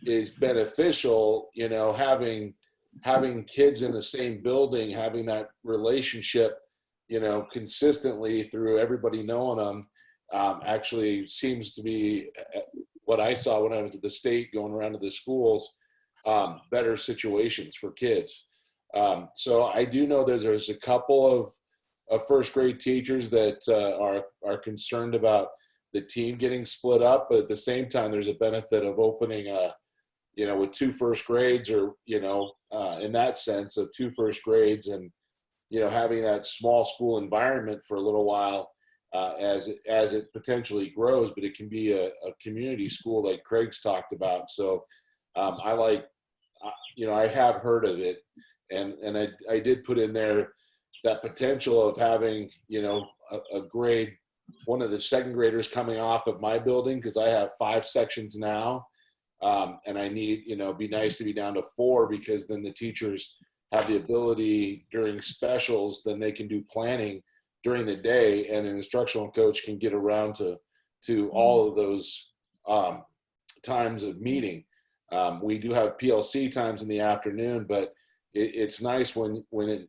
is beneficial, having kids in the same building, having that relationship, consistently through everybody knowing them, actually seems to be what I saw when I went to the state, going around to the schools, better situations for kids. So I do know there's a couple of first grade teachers that are concerned about the team getting split up, but at the same time, there's a benefit of opening with 2 first grades, or in that sense of 2 first grades, and having that small school environment for a little while as it potentially grows. But it can be a community school like Craig's talked about. So I have heard of it, and I did put in there that potential of having a grade, one of the second graders coming off of my building, because I have 5 sections now. And I need, be nice to be down to 4, because then the teachers have the ability during specials, then they can do planning during the day, and an instructional coach can get around to all of those times of meeting. We do have PLC times in the afternoon, but it's nice when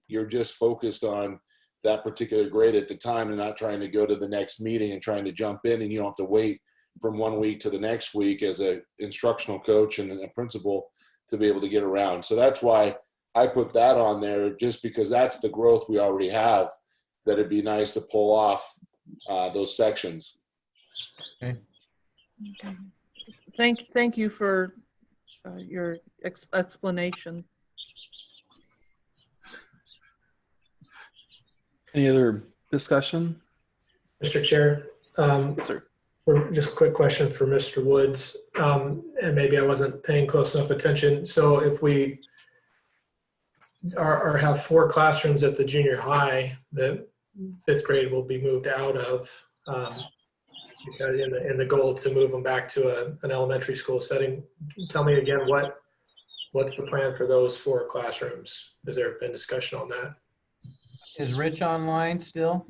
you're just focused on that particular grade at the time and not trying to go to the next meeting and trying to jump in, and you don't have to wait from one week to the next week as an instructional coach and a principal to be able to get around. So that's why I put that on there, just because that's the growth we already have, that it'd be nice to pull off those sections. Okay. Thank you for your explanation. Any other discussion? Mr. Chair, Sir. just a quick question for Mr. Woods, and maybe I wasn't paying close enough attention. So if we have 4 classrooms at the junior high that 5th grade will be moved out of, because in the goal to move them back to an elementary school setting, tell me again what's the plan for those 4 classrooms? Has there been discussion on that? Is Rich online still?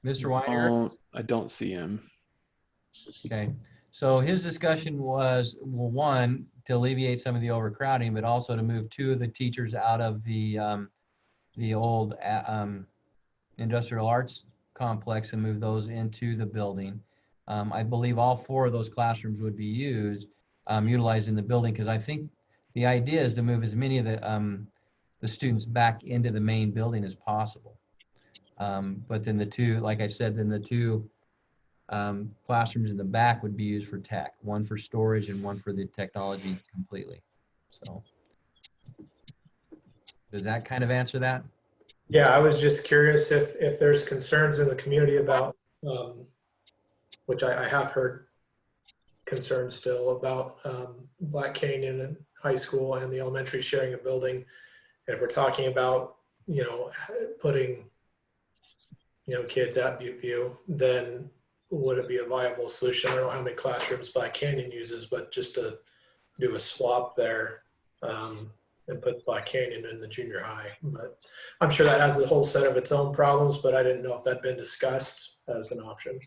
Mr. Weiner? I don't see him. Okay. So his discussion was, well, one, to alleviate some of the overcrowding, but also to move 2 of the teachers out of the old industrial arts complex and move those into the building. I believe all 4 of those classrooms would be used, utilized in the building, because I think the idea is to move as many of the students back into the main building as possible. But then the 2, like I said, then the 2 classrooms in the back would be used for tech, one for storage and one for the technology completely. So does that kind of answer that? Yeah, I was just curious if there's concerns in the community about, which I have heard concerns still about Black Canyon High School and the elementary sharing a building. And if we're talking about, putting, kids at Butteview, then would it be a viable solution? I don't know how many classrooms Black Canyon uses, but just to do a swap there and put Black Canyon in the junior high. But I'm sure that has a whole set of its own problems, but I didn't know if that'd been discussed as an option.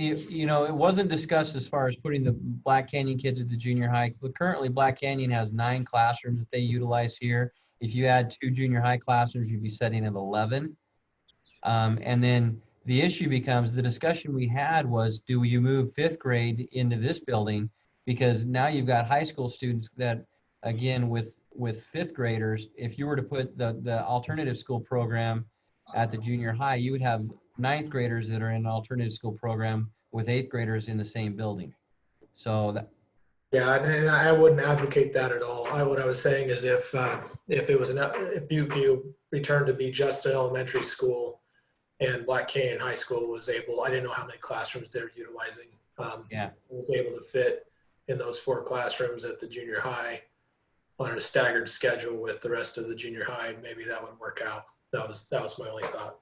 It wasn't discussed as far as putting the Black Canyon kids at the junior high, but currently Black Canyon has 9 classrooms that they utilize here. If you add 2 junior high classrooms, you'd be setting at 11. And then the issue becomes, the discussion we had was, do you move 5th grade into this building? Because now you've got high school students that, again, with 5th graders, if you were to put the alternative school program at the junior high, you would have 9th graders that are in an alternative school program with 8th graders in the same building. So that. Yeah, and I wouldn't advocate that at all. What I was saying is if it was if Butteview returned to be just an elementary school and Black Canyon High School was able, I didn't know how many classrooms they're utilizing. Was able to fit in those 4 classrooms at the junior high on a staggered schedule with the rest of the junior high, maybe that would work out. That was my only thought.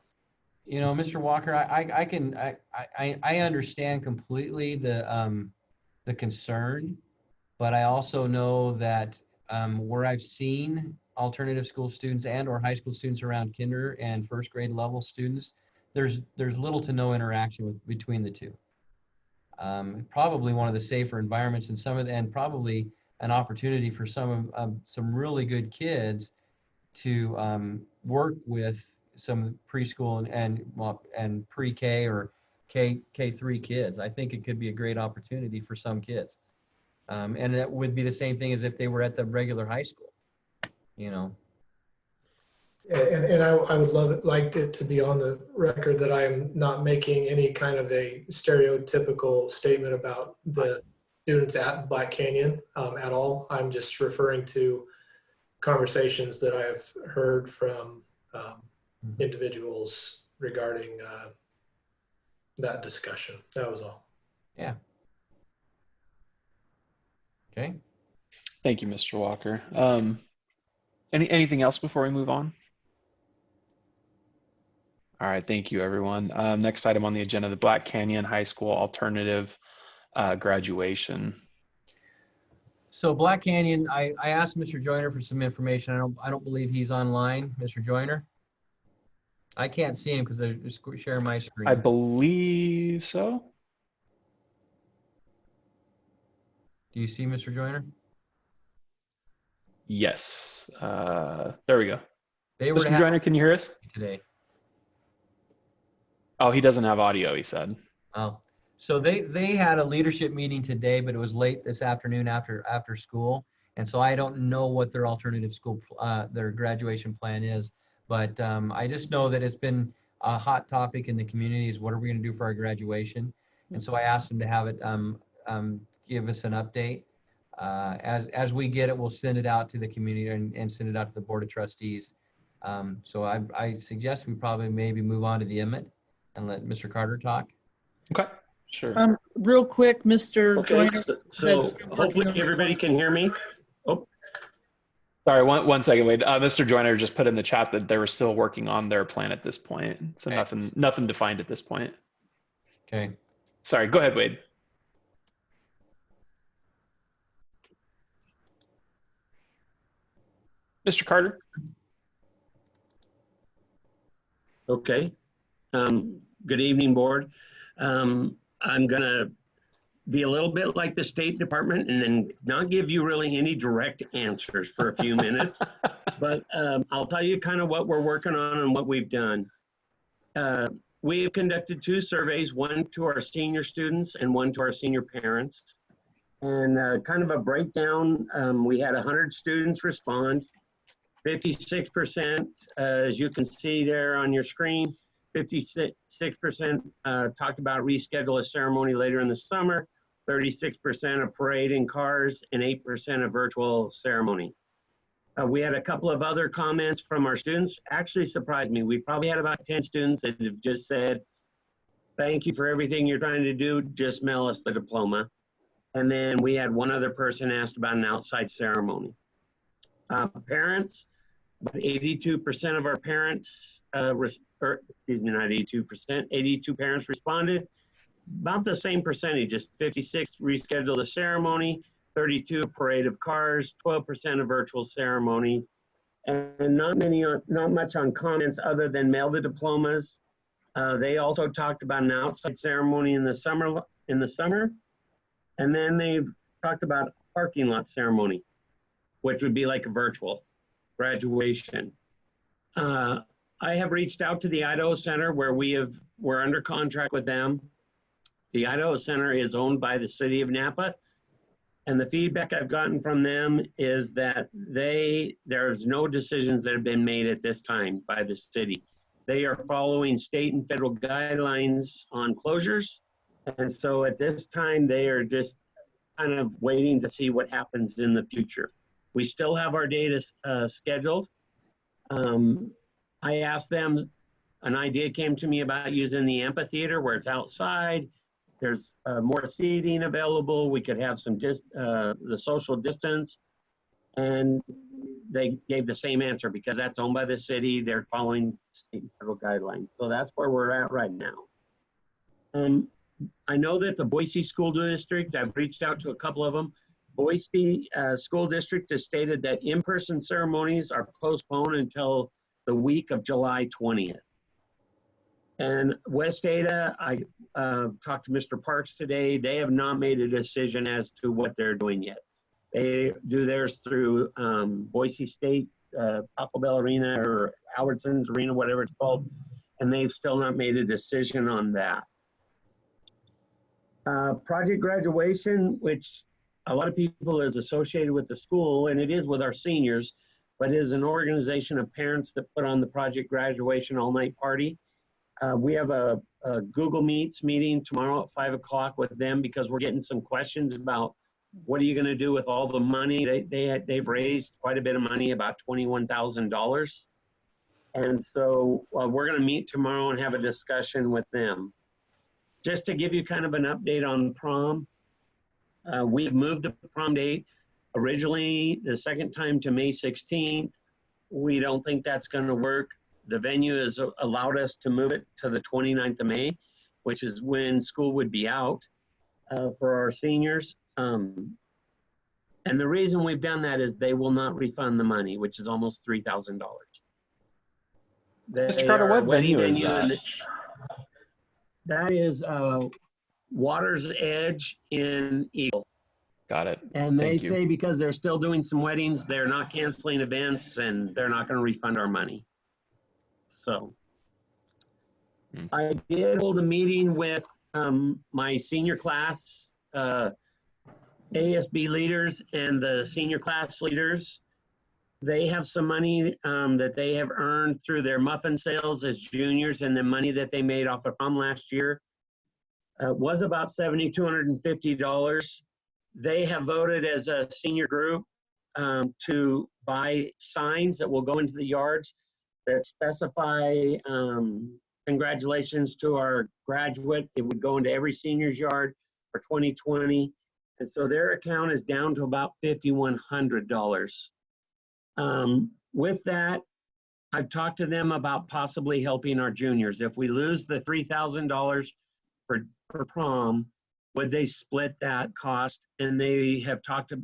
Mr. Walker, I understand completely the concern, but I also know that where I've seen alternative school students and or high school students around kinder and 1st grade level students, there's little to no interaction between the 2. Probably one of the safer environments, and probably an opportunity for some really good kids to work with some preschool and pre-K or K3 kids. I think it could be a great opportunity for some kids. And it would be the same thing as if they were at the regular high school, And I would like it to be on the record that I'm not making any kind of a stereotypical statement about the students at Black Canyon at all. I'm just referring to conversations that I've heard from individuals regarding that discussion. That was all. Yeah. Okay. Thank you, Mr. Walker. Anything else before we move on? All right, thank you, everyone. Next item on the agenda, the Black Canyon High School alternative graduation. So Black Canyon, I asked Mr. Joyner for some information. I don't believe he's online, Mr. Joyner. I can't see him because I just share my screen. I believe so. Do you see Mr. Joyner? Yes. There we go. Mr. Joyner, can you hear us? Today. Oh, he doesn't have audio, he said. Oh, so they had a leadership meeting today, but it was late this afternoon after school. And so I don't know what their alternative school, their graduation plan is. But I just know that it's been a hot topic in the community is what are we going to do for our graduation? And so I asked them to have it give us an update. As we get it, we'll send it out to the community and send it out to the Board of Trustees. So I suggest we probably maybe move on to the IMIT and let Mr. Carter talk. Okay, sure. Real quick, Mr. Joyner. So hopefully everybody can hear me. Oh, sorry, one second, Wade. Mr. Joyner just put in the chat that they were still working on their plan at this point. So okay. nothing defined at this point. Okay. Sorry, go ahead, Wade. Mr. Carter? okay. Good evening, board. I'm gonna be a little bit like the State Department and then not give you really any direct answers for a few minutes. But I'll tell you kind of what we're working on and what we've done. We have conducted 2 surveys, one to our senior students and one to our senior parents. And kind of a breakdown, we had 100 students respond. 56%, as you can see there on your screen, 56% talked about reschedule a ceremony later in the summer, 36% a parade in cars, and 8% a virtual ceremony. We had a couple of other comments from our students. Actually surprised me. We probably had about 10 students that have just said, thank you for everything you're trying to do, just mail us the diploma. And then we had one other person asked about an outside ceremony. Parents, about 82% of our parents, excuse me, not 82%, 82 parents responded. About the same percentages, 56 rescheduled the ceremony, 32 a parade of cars, 12% a virtual ceremony, and not much on comments other than mail the diplomas. They also talked about an outside ceremony in the summer, and then they've talked about a parking lot ceremony, which would be like a virtual graduation. I have reached out to the Idaho Center where we're under contract with them. The Idaho Center is owned by the city of Napa. And the feedback I've gotten from them is that there's no decisions that have been made at this time by the city. They are following state and federal guidelines on closures. And so at this time, they are just kind of waiting to see what happens in the future. We still have our data scheduled. I asked them, an idea came to me about using the amphitheater where it's outside. There's more seating available. We could have some the social distance. And they gave the same answer because that's owned by the city. They're following state and federal guidelines. So that's where we're at right now. I know that the Boise School District, I've reached out to a couple of them. Boise School District has stated that in-person ceremonies are postponed until the week of July 20th. And West Ada, I talked to Mr. Parks today. They have not made a decision as to what they're doing yet. They do theirs through Boise State, Taco Bell Arena or Albertsons Arena, whatever it's called. And they've still not made a decision on that. Project graduation, which a lot of people is associated with the school, and it is with our seniors, but is an organization of parents that put on the Project Graduation all-night party. We have a Google Meets meeting tomorrow at 5 o'clock with them because we're getting some questions about what are you going to do with all the money? They've raised quite a bit of money, about $21,000. And so we're going to meet tomorrow and have a discussion with them. Just to give you kind of an update on prom, we've moved the prom date originally the second time to May 16th. We don't think that's going to work. The venue has allowed us to move it to the 29th of May, which is when school would be out for our seniors. And the reason we've done that is they will not refund the money, which is almost $3,000. Mr. Carter, what venue is that? That is Water's Edge in Eagle. Got it. And they say because they're still doing some weddings, they're not canceling events and they're not going to refund our money. So I did hold a meeting with my senior class, ASB leaders and the senior class leaders. They have some money that they have earned through their muffin sales as juniors and the money that they made off of prom last year. Was about $7,250. They have voted as a senior group to buy signs that will go into the yards that specify congratulations to our graduate. It would go into every senior's yard for 2020. And so their account is down to about $5,100. With that, I've talked to them about possibly helping our juniors. If we lose the $3,000 for prom, would they split that cost? And they have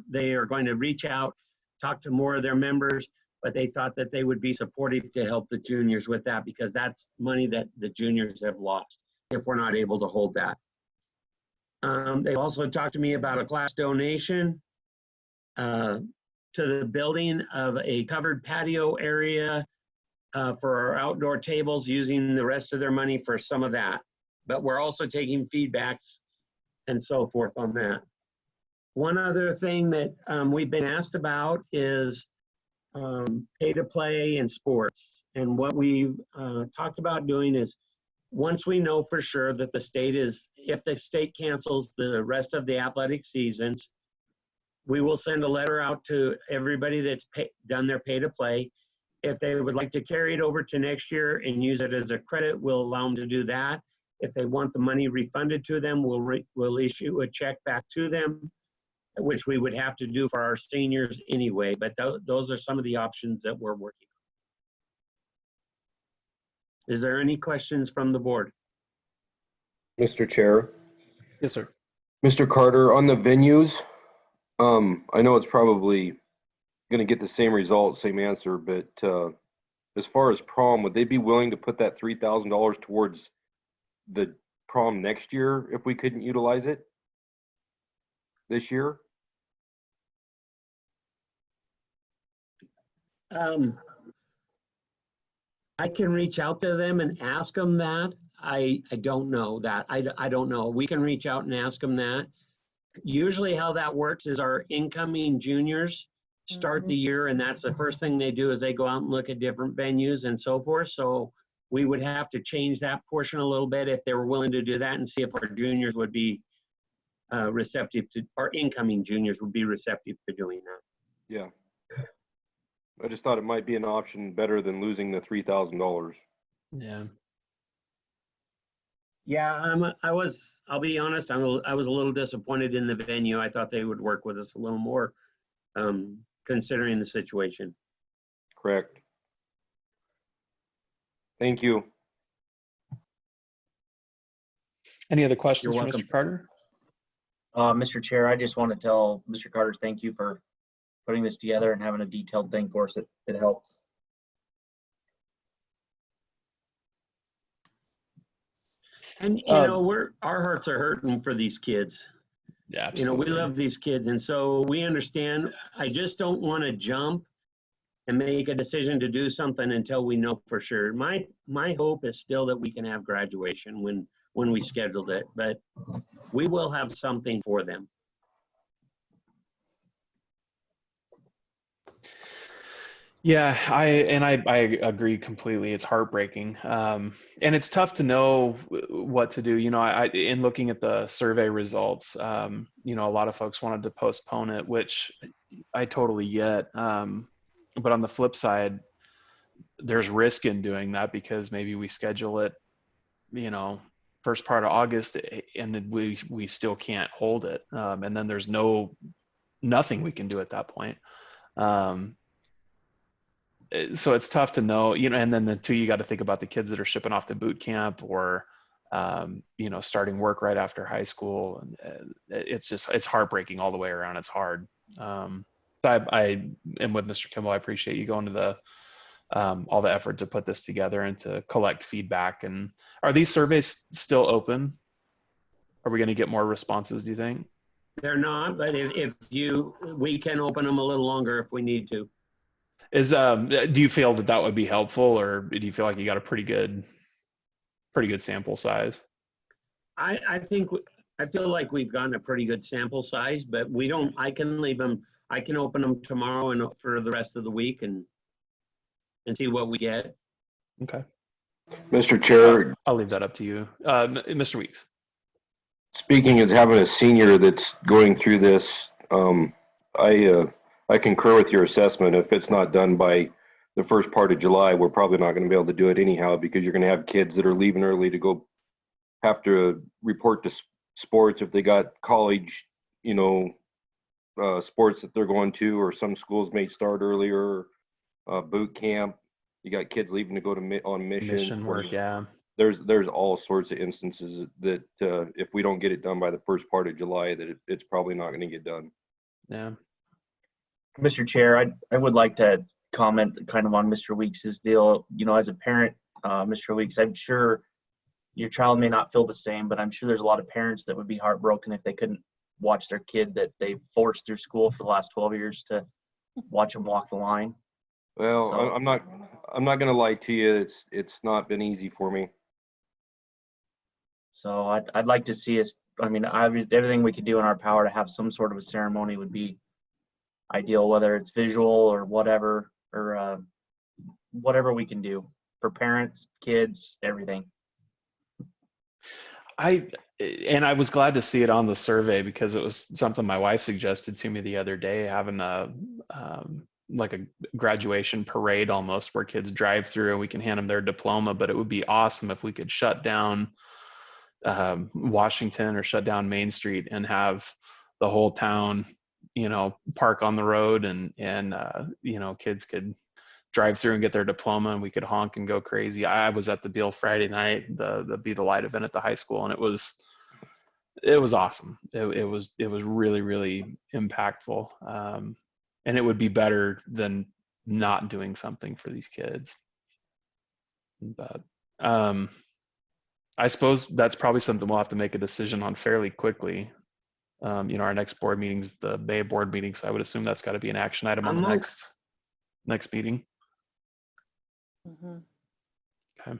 they are going to reach out, talk to more of their members, but they thought that they would be supportive to help the juniors with that because that's money that the juniors have lost. if we're not able to hold that. They also talked to me about a class donation to the building of a covered patio area for our outdoor tables, using the rest of their money for some of that. But we're also taking feedbacks and so forth on that. One other thing that we've been asked about is pay to play in sports. And what we've talked about doing is, once we know for sure that the state is, if the state cancels the rest of the athletic seasons, we will send a letter out to everybody that's done their pay to play. If they would like to carry it over to next year and use it as a credit, we'll allow them to do that. If they want the money refunded to them, we'll issue a check back to them, which we would have to do for our seniors anyway. But those are some of the options that we're working on. Is there any questions from the board? Mr. Chair. Yes, sir. Mr. Carter, on the venues, I know it's probably going to get the same result, same answer, but as far as prom, would they be willing to put that $3,000 towards the prom next year if we couldn't utilize it this year? I can reach out to them and ask them that. I don't know that. I don't know. We can reach out and ask them that. Usually how that works is our incoming juniors start the year, and that's the first thing they do is they go out and look at different venues and so forth. So we would have to change that portion a little bit if they were willing to do that, and see if our juniors would be receptive to, our incoming juniors would be receptive to doing that. Yeah. I just thought it might be an option better than losing the $3,000. Yeah. Yeah, I'll be honest, I was a little disappointed in the venue. I thought they would work with us a little more, considering the situation. Correct. Thank you. Any other questions You're for welcome. Mr. Carter? Mr. Chair, I just want to tell Mr. Carter, thank you for putting this together and having a detailed thing for us. It helps. And you know, our hearts are hurting for these kids. Yeah, you know, we absolutely. love these kids, and so we understand. I just don't want to jump and make a decision to do something until we know for sure. My hope is still that we can have graduation when we scheduled it, but we will have something for them. Yeah, I agree completely. It's heartbreaking. And it's tough to know what to do. You know, in looking at the survey results, you know, a lot of folks wanted to postpone it, which I totally get. But on the flip side, there's risk in doing that because maybe we schedule it, you know, first part of August and then we still can't hold it. And then there's nothing we can do at that point. So it's tough to know, you know, and then you got to think about the kids that are shipping off to boot camp or, you know, starting work right after high school. And it's heartbreaking all the way around. It's hard. So I am with Mr. Kimball. I appreciate you going to the, all the effort to put this together and to collect feedback. And are these surveys still open? Are we going to get more responses, do you think? They're not, but we can open them a little longer if we need to. Do you feel that would be helpful, or do you feel like you got a pretty good sample size? I feel like we've gotten a pretty good sample size, but I can open them tomorrow and for the rest of the week and see what we get. Okay. Mr. Chair. I'll leave that up to you. Mr. Weeks. Speaking as having a senior that's going through this, I concur with your assessment. If it's not done by the first part of July, we're probably not going to be able to do it anyhow, because you're going to have kids that are leaving early to go have to report to sports if they got college, you know, sports that they're going to, or some schools may start earlier, boot camp. You got kids leaving to go on mission work. Yeah. There's all sorts of instances that if we don't get it done by the first part of July, that it's probably not going to get done. Yeah. Mr. Chair, I would like to comment kind of on Mr. Weeks's deal. You know, as a parent, Mr. Weeks, I'm sure your child may not feel the same, but I'm sure there's a lot of parents that would be heartbroken if they couldn't watch their kid that they forced through school for the last 12 years to watch them walk the line. Well, So- I'm not going to lie to you. It's not been easy for me. So I'd like to see us, I mean, everything we could do in our power to have some sort of a ceremony would be ideal, whether it's visual or whatever, or whatever we can do for parents, kids, everything. I was glad to see it on the survey because it was something my wife suggested to me the other day, having like a graduation parade almost where kids drive through and we can hand them their diploma. But it would be awesome if we could shut down Washington or shut down Main Street and have the whole town, park on the road and kids could drive through and get their diploma and we could honk and go crazy. I was at the deal Friday night, the Be the Light event at the high school, and it was awesome. It was really, really impactful. And it would be better than not doing something for these kids. But I suppose that's probably something we'll have to make a decision on fairly quickly. Our next board meeting's the May board meeting, so I would assume that's got to be an action item on the next meeting. Mhm. Okay.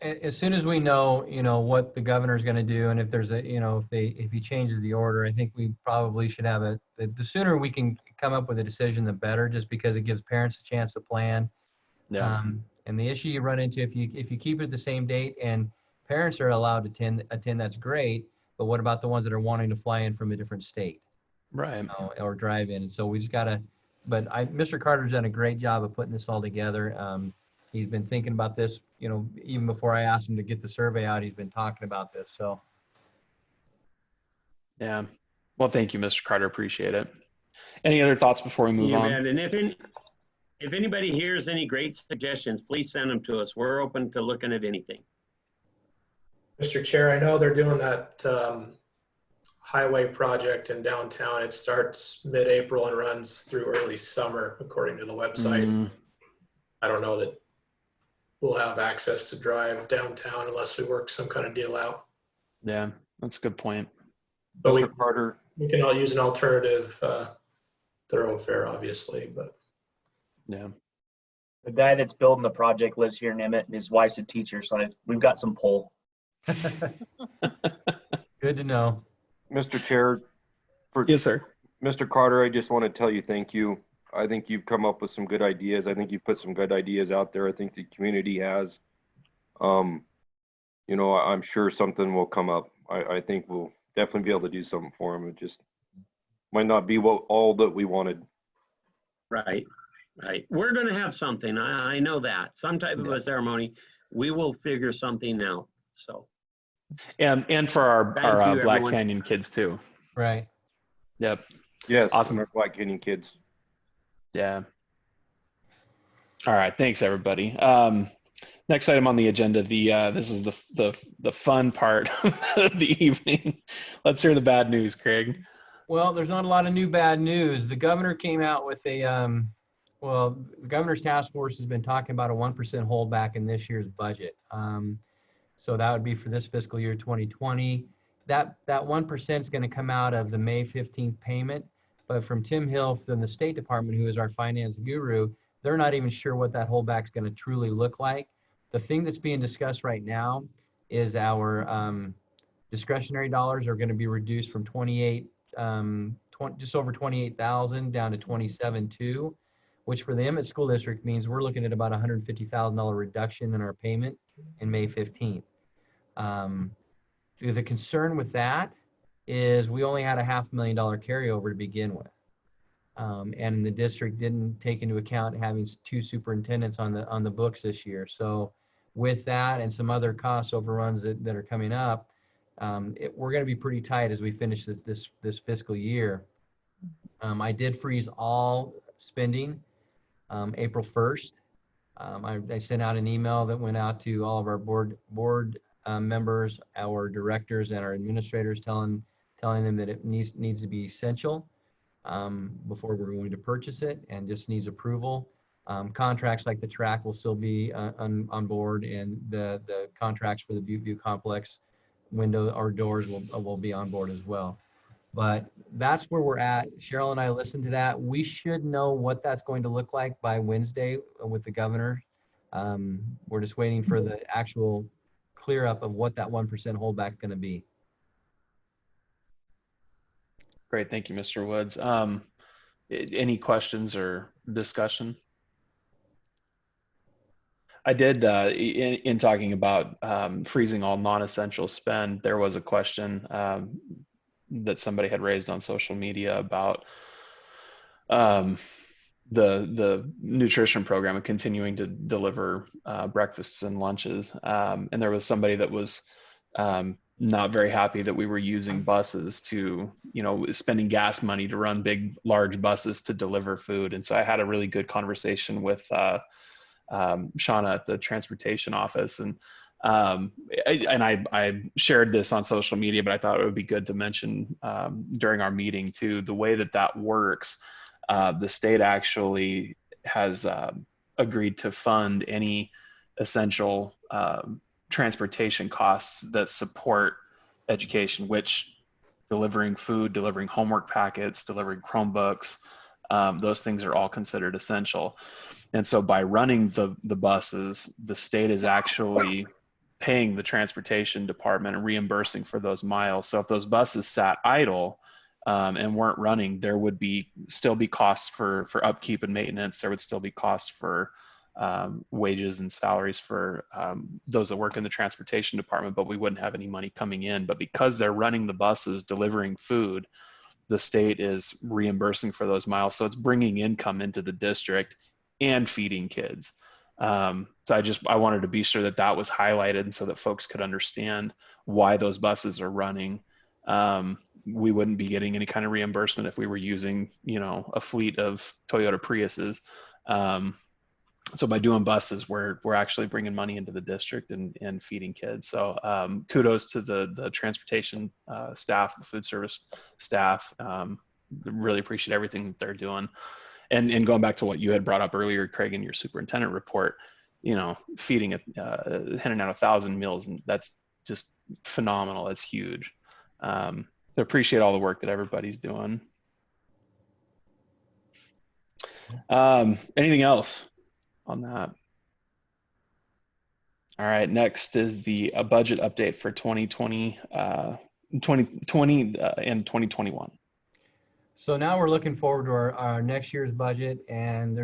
As soon as we know, what the governor's going to do, and if there's if he changes the order, I think we probably should have the sooner we can come up with a decision, the better, just because it gives parents a chance to plan. Yeah. And the issue you run into, if you keep it the same date and parents are allowed to attend, that's great. But what about the ones that are wanting to fly in from a different state? Right. Or drive in. And so we just gotta, Mr. Carter's done a great job of putting this all together. He's been thinking about this, even before I asked him to get the survey out, he's been talking about this. So. Yeah. Well, thank you, Mr. Carter. Appreciate it. Any other thoughts before we move on? And if anybody hears any great suggestions, please send them to us. We're open to looking at anything. Mr. Chair, I know they're doing that highway project in downtown. It starts mid-April and runs through early summer, according to the website. I don't know that we'll have access to drive downtown unless we work some kind of deal out. Yeah, that's a good point. But Mr. Carter, we can all use an alternative thoroughfare, obviously, but. Yeah. The guy that's building the project lives here in Emmett, and his wife's a teacher, so we've got some pull. Good to know. Mr. Chair. Yes, sir. Mr. Carter, I just want to tell you thank you. I think you've come up with some good ideas. I think you've put some good ideas out there. I think the community has. I'm sure something will come up. I think we'll definitely be able to do something for them. It just might not be all that we wanted. Right. We're going to have something. I know that. Some type of a ceremony. We will figure something out. So. And for our Black everyone. Canyon kids too. Right. Yep. Yes. Awesome. Our Black Canyon kids. Yeah. All right. Thanks, everybody. Next item on the agenda. This is the fun part of the evening. Let's hear the bad news, Craig. Well, there's not a lot of new bad news. The governor came out with the governor's task force has been talking about a 1% holdback in this year's budget. So that would be for this fiscal year 2020. That 1% is going to come out of the May 15th payment. But from Tim Hill from the State Department, who is our finance guru, they're not even sure what that holdback is going to truly look like. The thing that's being discussed right now is our discretionary dollars are going to be reduced from just over 28,000 down to 27.2, which for the Emmett School District means we're looking at about $150,000 reduction in our payment in May 15th. The concern with that is we only had a $500,000 carryover to begin with. And the district didn't take into account having 2 superintendents on the books this year. So with that and some other cost overruns that are coming up, we're going to be pretty tight as we finish this fiscal year. I did freeze all spending April 1st. I sent out an email that went out to all of our board members, our directors, and our administrators, telling them that it needs to be essential before we're going to purchase it, and just needs approval. Contracts like the track will still be on board, and the contracts for the Butte View complex window or doors will be on board as well. But that's where we're at. Cheryl and I listened to that. We should know what that's going to look like by Wednesday with the governor. We're just waiting for the actual clear up of what that 1% holdback is going to be. Great, thank you, Mr. Woods. Any questions or discussion? I did, in talking about freezing all non-essential spend, there was a question that somebody had raised on social media about the nutrition program and continuing to deliver breakfasts and lunches. And there was somebody that was not very happy that we were using buses to, spending gas money to run big, large buses to deliver food. And so I had a really good conversation with Shauna at the transportation office. And I shared this on social media, but I thought it would be good to mention during our meeting too, the way that works. The state actually has agreed to fund any essential transportation costs that support education, which delivering food, delivering homework packets, delivering Chromebooks, those things are all considered essential. And so by running the buses, the state is actually paying the transportation department and reimbursing for those miles. So if those buses sat idle and weren't running, there would still be costs for upkeep and maintenance. There would still be costs for wages and salaries for those that work in the transportation department, but we wouldn't have any money coming in. But because they're running the buses, delivering food, the state is reimbursing for those miles. So it's bringing income into the district and feeding kids. So I wanted to be sure that was highlighted so that folks could understand why those buses are running. We wouldn't be getting any kind of reimbursement if we were using, a fleet of Toyota Priuses. So by doing buses, we're actually bringing money into the district and feeding kids. So kudos to the transportation staff, the food service staff. Really appreciate everything that they're doing. And going back to what you had brought up earlier, Craig, in your superintendent report, feeding handing out 1,000 meals, and that's just phenomenal. It's huge. So appreciate all the work that everybody's doing. Anything else on that? All right, next is the budget update for 2020 and 2021. So now we're looking forward to our next year's budget, and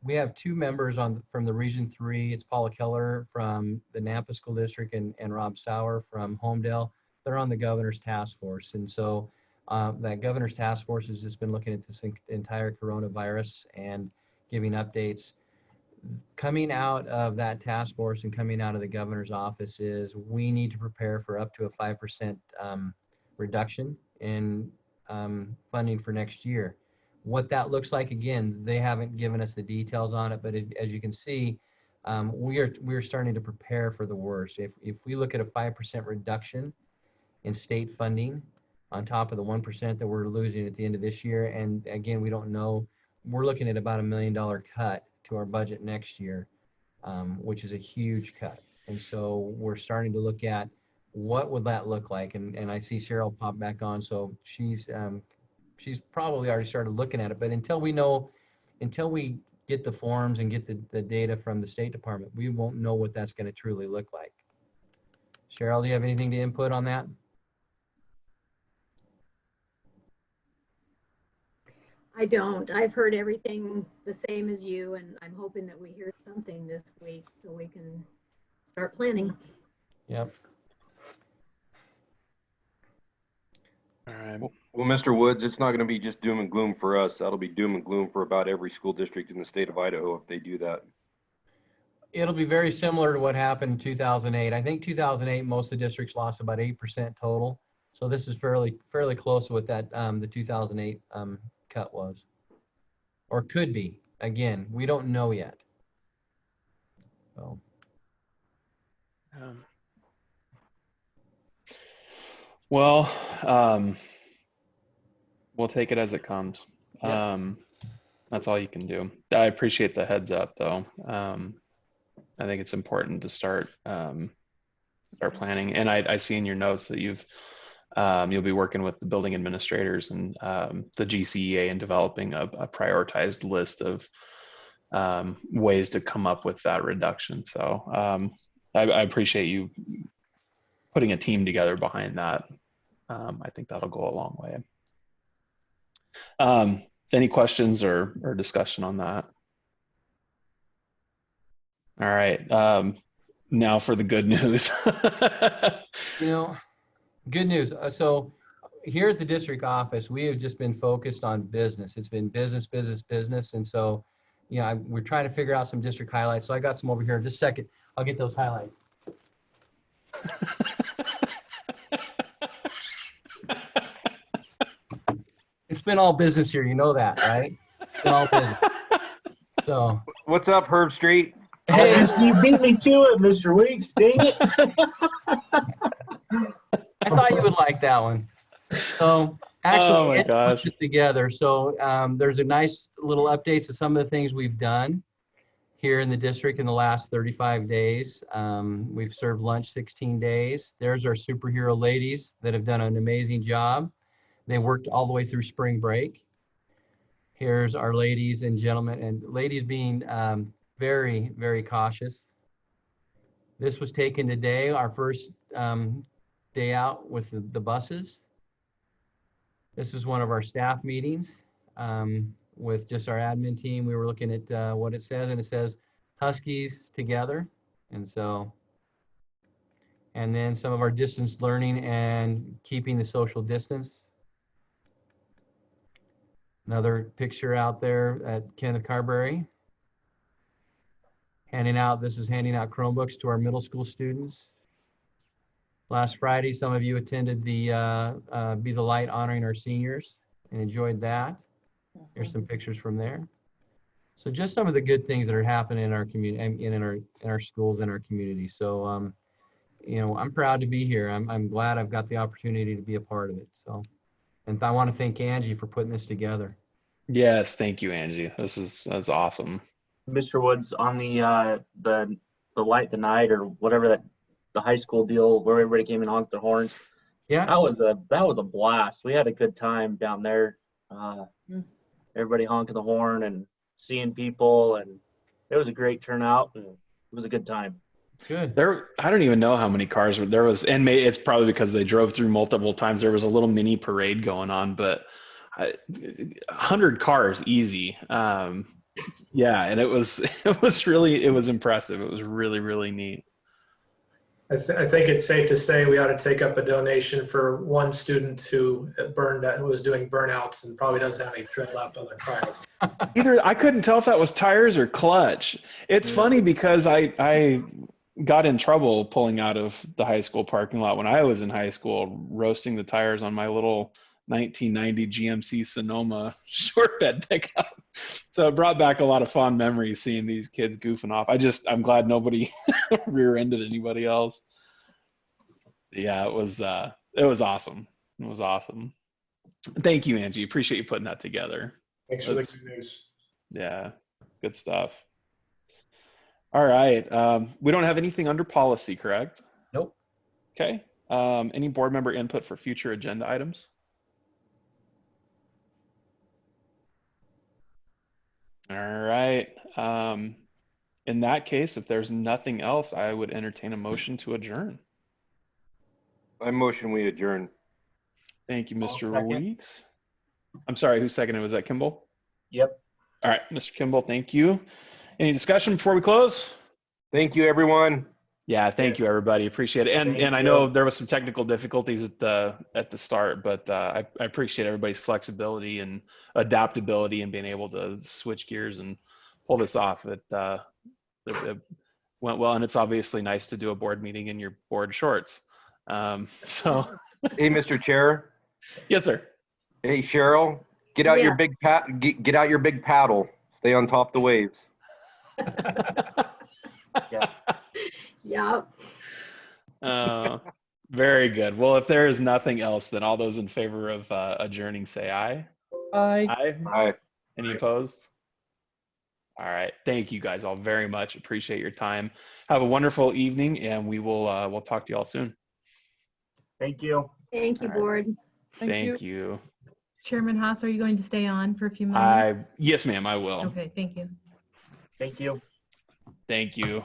we have two members from the Region 3. It's Paula Keller from the Nampa School District and Rob Sauer from Homedale. They're on the governor's task force. And so that governor's task force has just been looking at this entire coronavirus and giving updates. Coming out of that task force and coming out of the governor's office is we need to prepare for up to a 5% reduction in funding for next year. What that looks like, again, they haven't given us the details on it, but as you can see, we're starting to prepare for the worst. If we look at a 5% reduction in state funding on top of the 1% that we're losing at the end of this year, and again, we don't know, we're looking at about $1 million cut to our budget next year, which is a huge cut. And so we're starting to look at what would that look like? And I see Cheryl pop back on, so she's probably already started looking at it. But until we get the forms and get the data from the State Department, we won't know what that's going to truly look like. Cheryl, do you have anything to input on that? I don't. I've heard everything the same as you, and I'm hoping that we hear something this week so we can start planning. Yep. All right. Well, Mr. Woods, it's not going to be just doom and gloom for us. That'll be doom and gloom for about every school district in the state of Idaho if they do that. It'll be very similar to what happened in 2008. I think 2008, most of the districts lost about 8% total. So this is fairly close to what that the 2008 cut was, or could be. Again, we don't know yet. So. Well, we'll take it as it comes. Yeah. That's all you can do. I appreciate the heads up though. I think it's important to start planning. And I see in your notes that you'll be working with the building administrators and the GCEA in developing a prioritized list of ways to come up with that reduction. So I appreciate you putting a team together behind that. I think that'll go a long way. Any questions or discussion on that? All right. Now for the good news. Good news. So here at the district office, we have just been focused on business. It's been business, business, business. And so, we're trying to figure out some district highlights. So I got some over here in just a second. I'll get those highlights. It's been all business here. You know that, right? It's been all business. So. What's up, Herb Street? Hey, you beat me to it, Mr. Weeks. Dang it. I thought you would like that one. So actually, oh my gosh, put this together. So there's a nice little updates to some of the things we've done here in the district in the last 35 days. We've served lunch 16 days. There's our superhero ladies that have done an amazing job. They worked all the way through spring break. Here's our ladies and gentlemen, and ladies being very, very cautious. This was taken today, our first day out with the buses. This is one of our staff meetings with just our admin team. We were looking at what it says, and it says Huskies together. And so, and then some of our distance learning and keeping the social distance. Another picture out there at Kenneth Carberry. Handing out Chromebooks to our middle school students. Last Friday, some of you attended the Be the Light honoring our seniors and enjoyed that. Here's some pictures from there. So just some of the good things that are happening in our community, in our schools and our community. So, I'm proud to be here. I'm glad I've got the opportunity to be a part of it. So, and I want to thank Angie for putting this together. Yes, thank you, Angie. That's awesome. Mr. Woods, on the light the night or whatever the high school deal where everybody came and honked their horns. Yeah, that was a blast. We had a good time down there. Everybody honking the horn and seeing people, and it was a great turnout, and it was a good time. Good. I don't even know how many cars there was, and it's probably because they drove through multiple times. There was a little mini parade going on, but 100 cars easy. Yeah, and it was impressive. It was really, really neat. I think it's safe to say we ought to take up a donation for one student who was doing burnouts and probably doesn't have any tread left on their tires. I couldn't tell if that was tires or clutch. It's funny because I got in trouble pulling out of the high school parking lot when I was in high school, roasting the tires on my little 1990 GMC Sonoma short bed pickup. So it brought back a lot of fond memories seeing these kids goofing off. I'm glad nobody rear-ended anybody else. Yeah, it was awesome. It was awesome. Thank you, Angie. Appreciate you putting that together. Thanks for the good news. Yeah, good stuff. All right. We don't have anything under policy, correct? Nope. Okay. Any board member input for future agenda items? All right. In that case, if there's nothing else, I would entertain a motion to adjourn. I motion we adjourn. Thank you, Mr. Weeks. I'm sorry, who seconded? Was that Kimball? Yep. All right, Mr. Kimball, thank you. Any discussion before we close? Thank you, everyone. Yeah, thank you, everybody. Appreciate it. And I know there was some technical difficulties at the start, but I appreciate everybody's flexibility and adaptability and being able to switch gears and pull this off. It went well, and it's obviously nice to do a board meeting in your board shorts. So, hey, Mr. Chair. Yes, sir. Hey, Cheryl, get out your big get out your big paddle. Stay on top of the waves. Yeah. Very good. Well, if there is nothing else, then all those in favor of adjourning say aye. Aye. Aye. Aye. Any opposed? All right. Thank you guys all very much. Appreciate your time. Have a wonderful evening, and we'll talk to you all soon. Thank you. Thank you, All right. board. Thank you. Chairman Haas, are you going to stay on for a few moments? Yes, ma'am, I will. Okay, thank you. Thank you. Thank you.